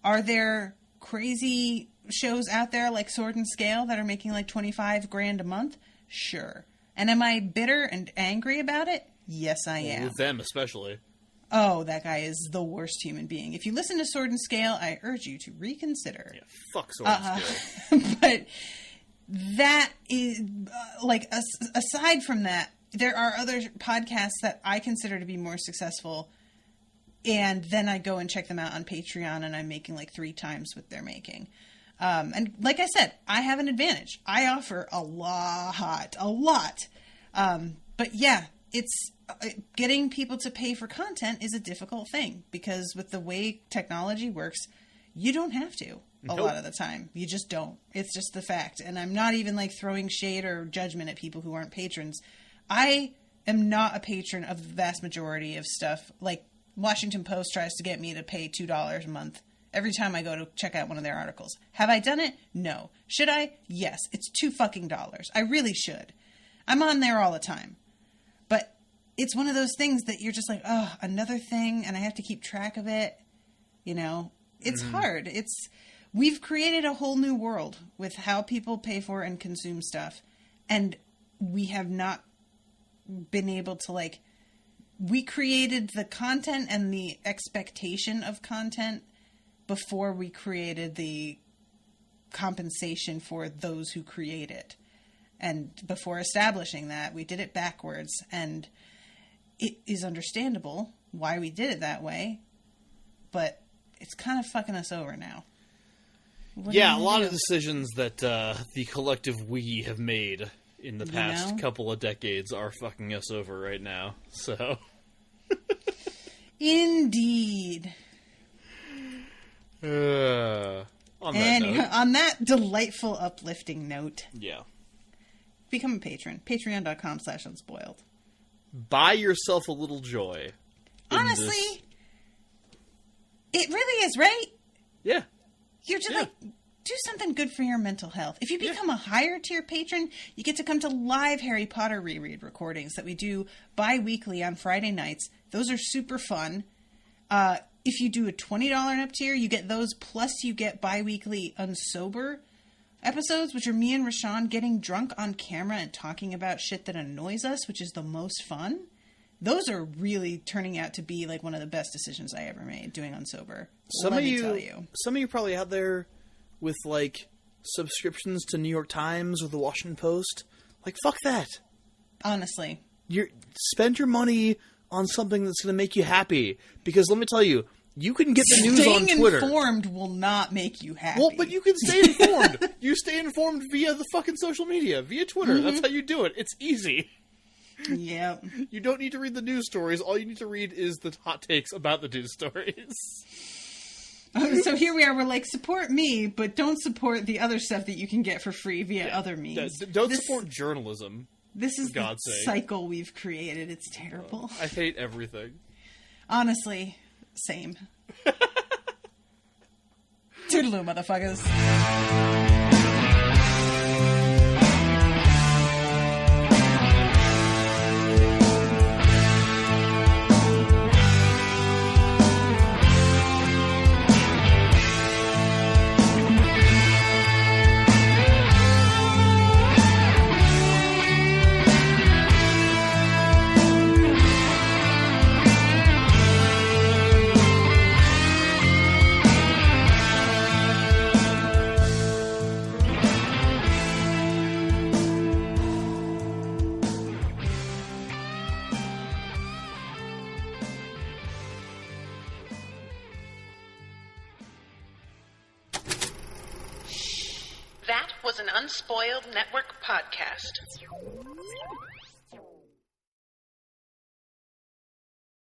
are there crazy shows out there like Sword and Scale that are making like $25,000 a month? Sure. And am I bitter and angry about it? Yes, I am.
With them, especially.
Oh, that guy is the worst human being. If you listen to Sword and Scale, I urge you to reconsider.
Yeah, fuck Sword and Scale.
But that is, aside from that, there are other podcasts that I consider to be more successful, and then I go and check them out on Patreon, and I'm making like 3 times what they're making. And like I said, I have an advantage. I offer a lot. But yeah, it's getting people to pay for content is a difficult thing, because with the way technology works, you don't have to a lot of the time. You just don't. It's just the fact. And I'm not even like throwing shade or judgment at people who aren't patrons. I am not a patron of the vast majority of stuff. Like Washington Post tries to get me to pay $2 a month every time I go to check out one of their articles. Have I done it? No. Should I? Yes. It's $2 fucking. I really should. I'm on there all the time. But it's one of those things that you're just like, oh, another thing, and I have to keep track of it. You know, it's hard. We've created a whole new world with how people pay for and consume stuff. And we have not been able to, like, we created the content and the expectation of content before we created the compensation for those who create it. And before establishing that, we did it backwards. And it is understandable why we did it that way. But it's kind of fucking us over now.
Yeah, a lot of decisions that the collective we have made in the past couple of decades are fucking us over right now. So,
indeed.
On
that delightful, uplifting note, become a patron. Patreon.com/unspoiled.
Buy yourself a little joy.
Honestly, it really is, right?
Yeah.
You're just like, do something good for your mental health. If you become a higher tier patron, you get to come to live Harry Potter reread recordings that we do bi-weekly on Friday nights. Those are super fun. If you do a $20 and up tier, you get those, plus you get bi-weekly Unsober episodes, which are me and Rashawn getting drunk on camera and talking about shit that annoys us, which is the most fun. Those are really turning out to be like one of the best decisions I ever made, doing Unsober. Let me tell you. Some
of you probably out there with, like, subscriptions to New York Times or the Washington Post. Like, fuck that.
Honestly.
Spend your money on something that's going to make you happy. Because let me tell you, you can get the news on Twitter.
Staying informed will not make you happy.
Well, but you can stay informed. You stay informed via the fucking social media, via Twitter. That's how you do it. It's easy.
Yep.
You don't need to read the news stories. All you need to read is the hot takes about the news stories.
So here we are. We're like, support me, but don't support the other stuff that you can get for free via other means.
Don't support journalism.
This is the cycle we've created. It's terrible.
I hate everything.
Honestly, same. Toodaloo, motherfuckers.
That was an Unspoiled Network podcast.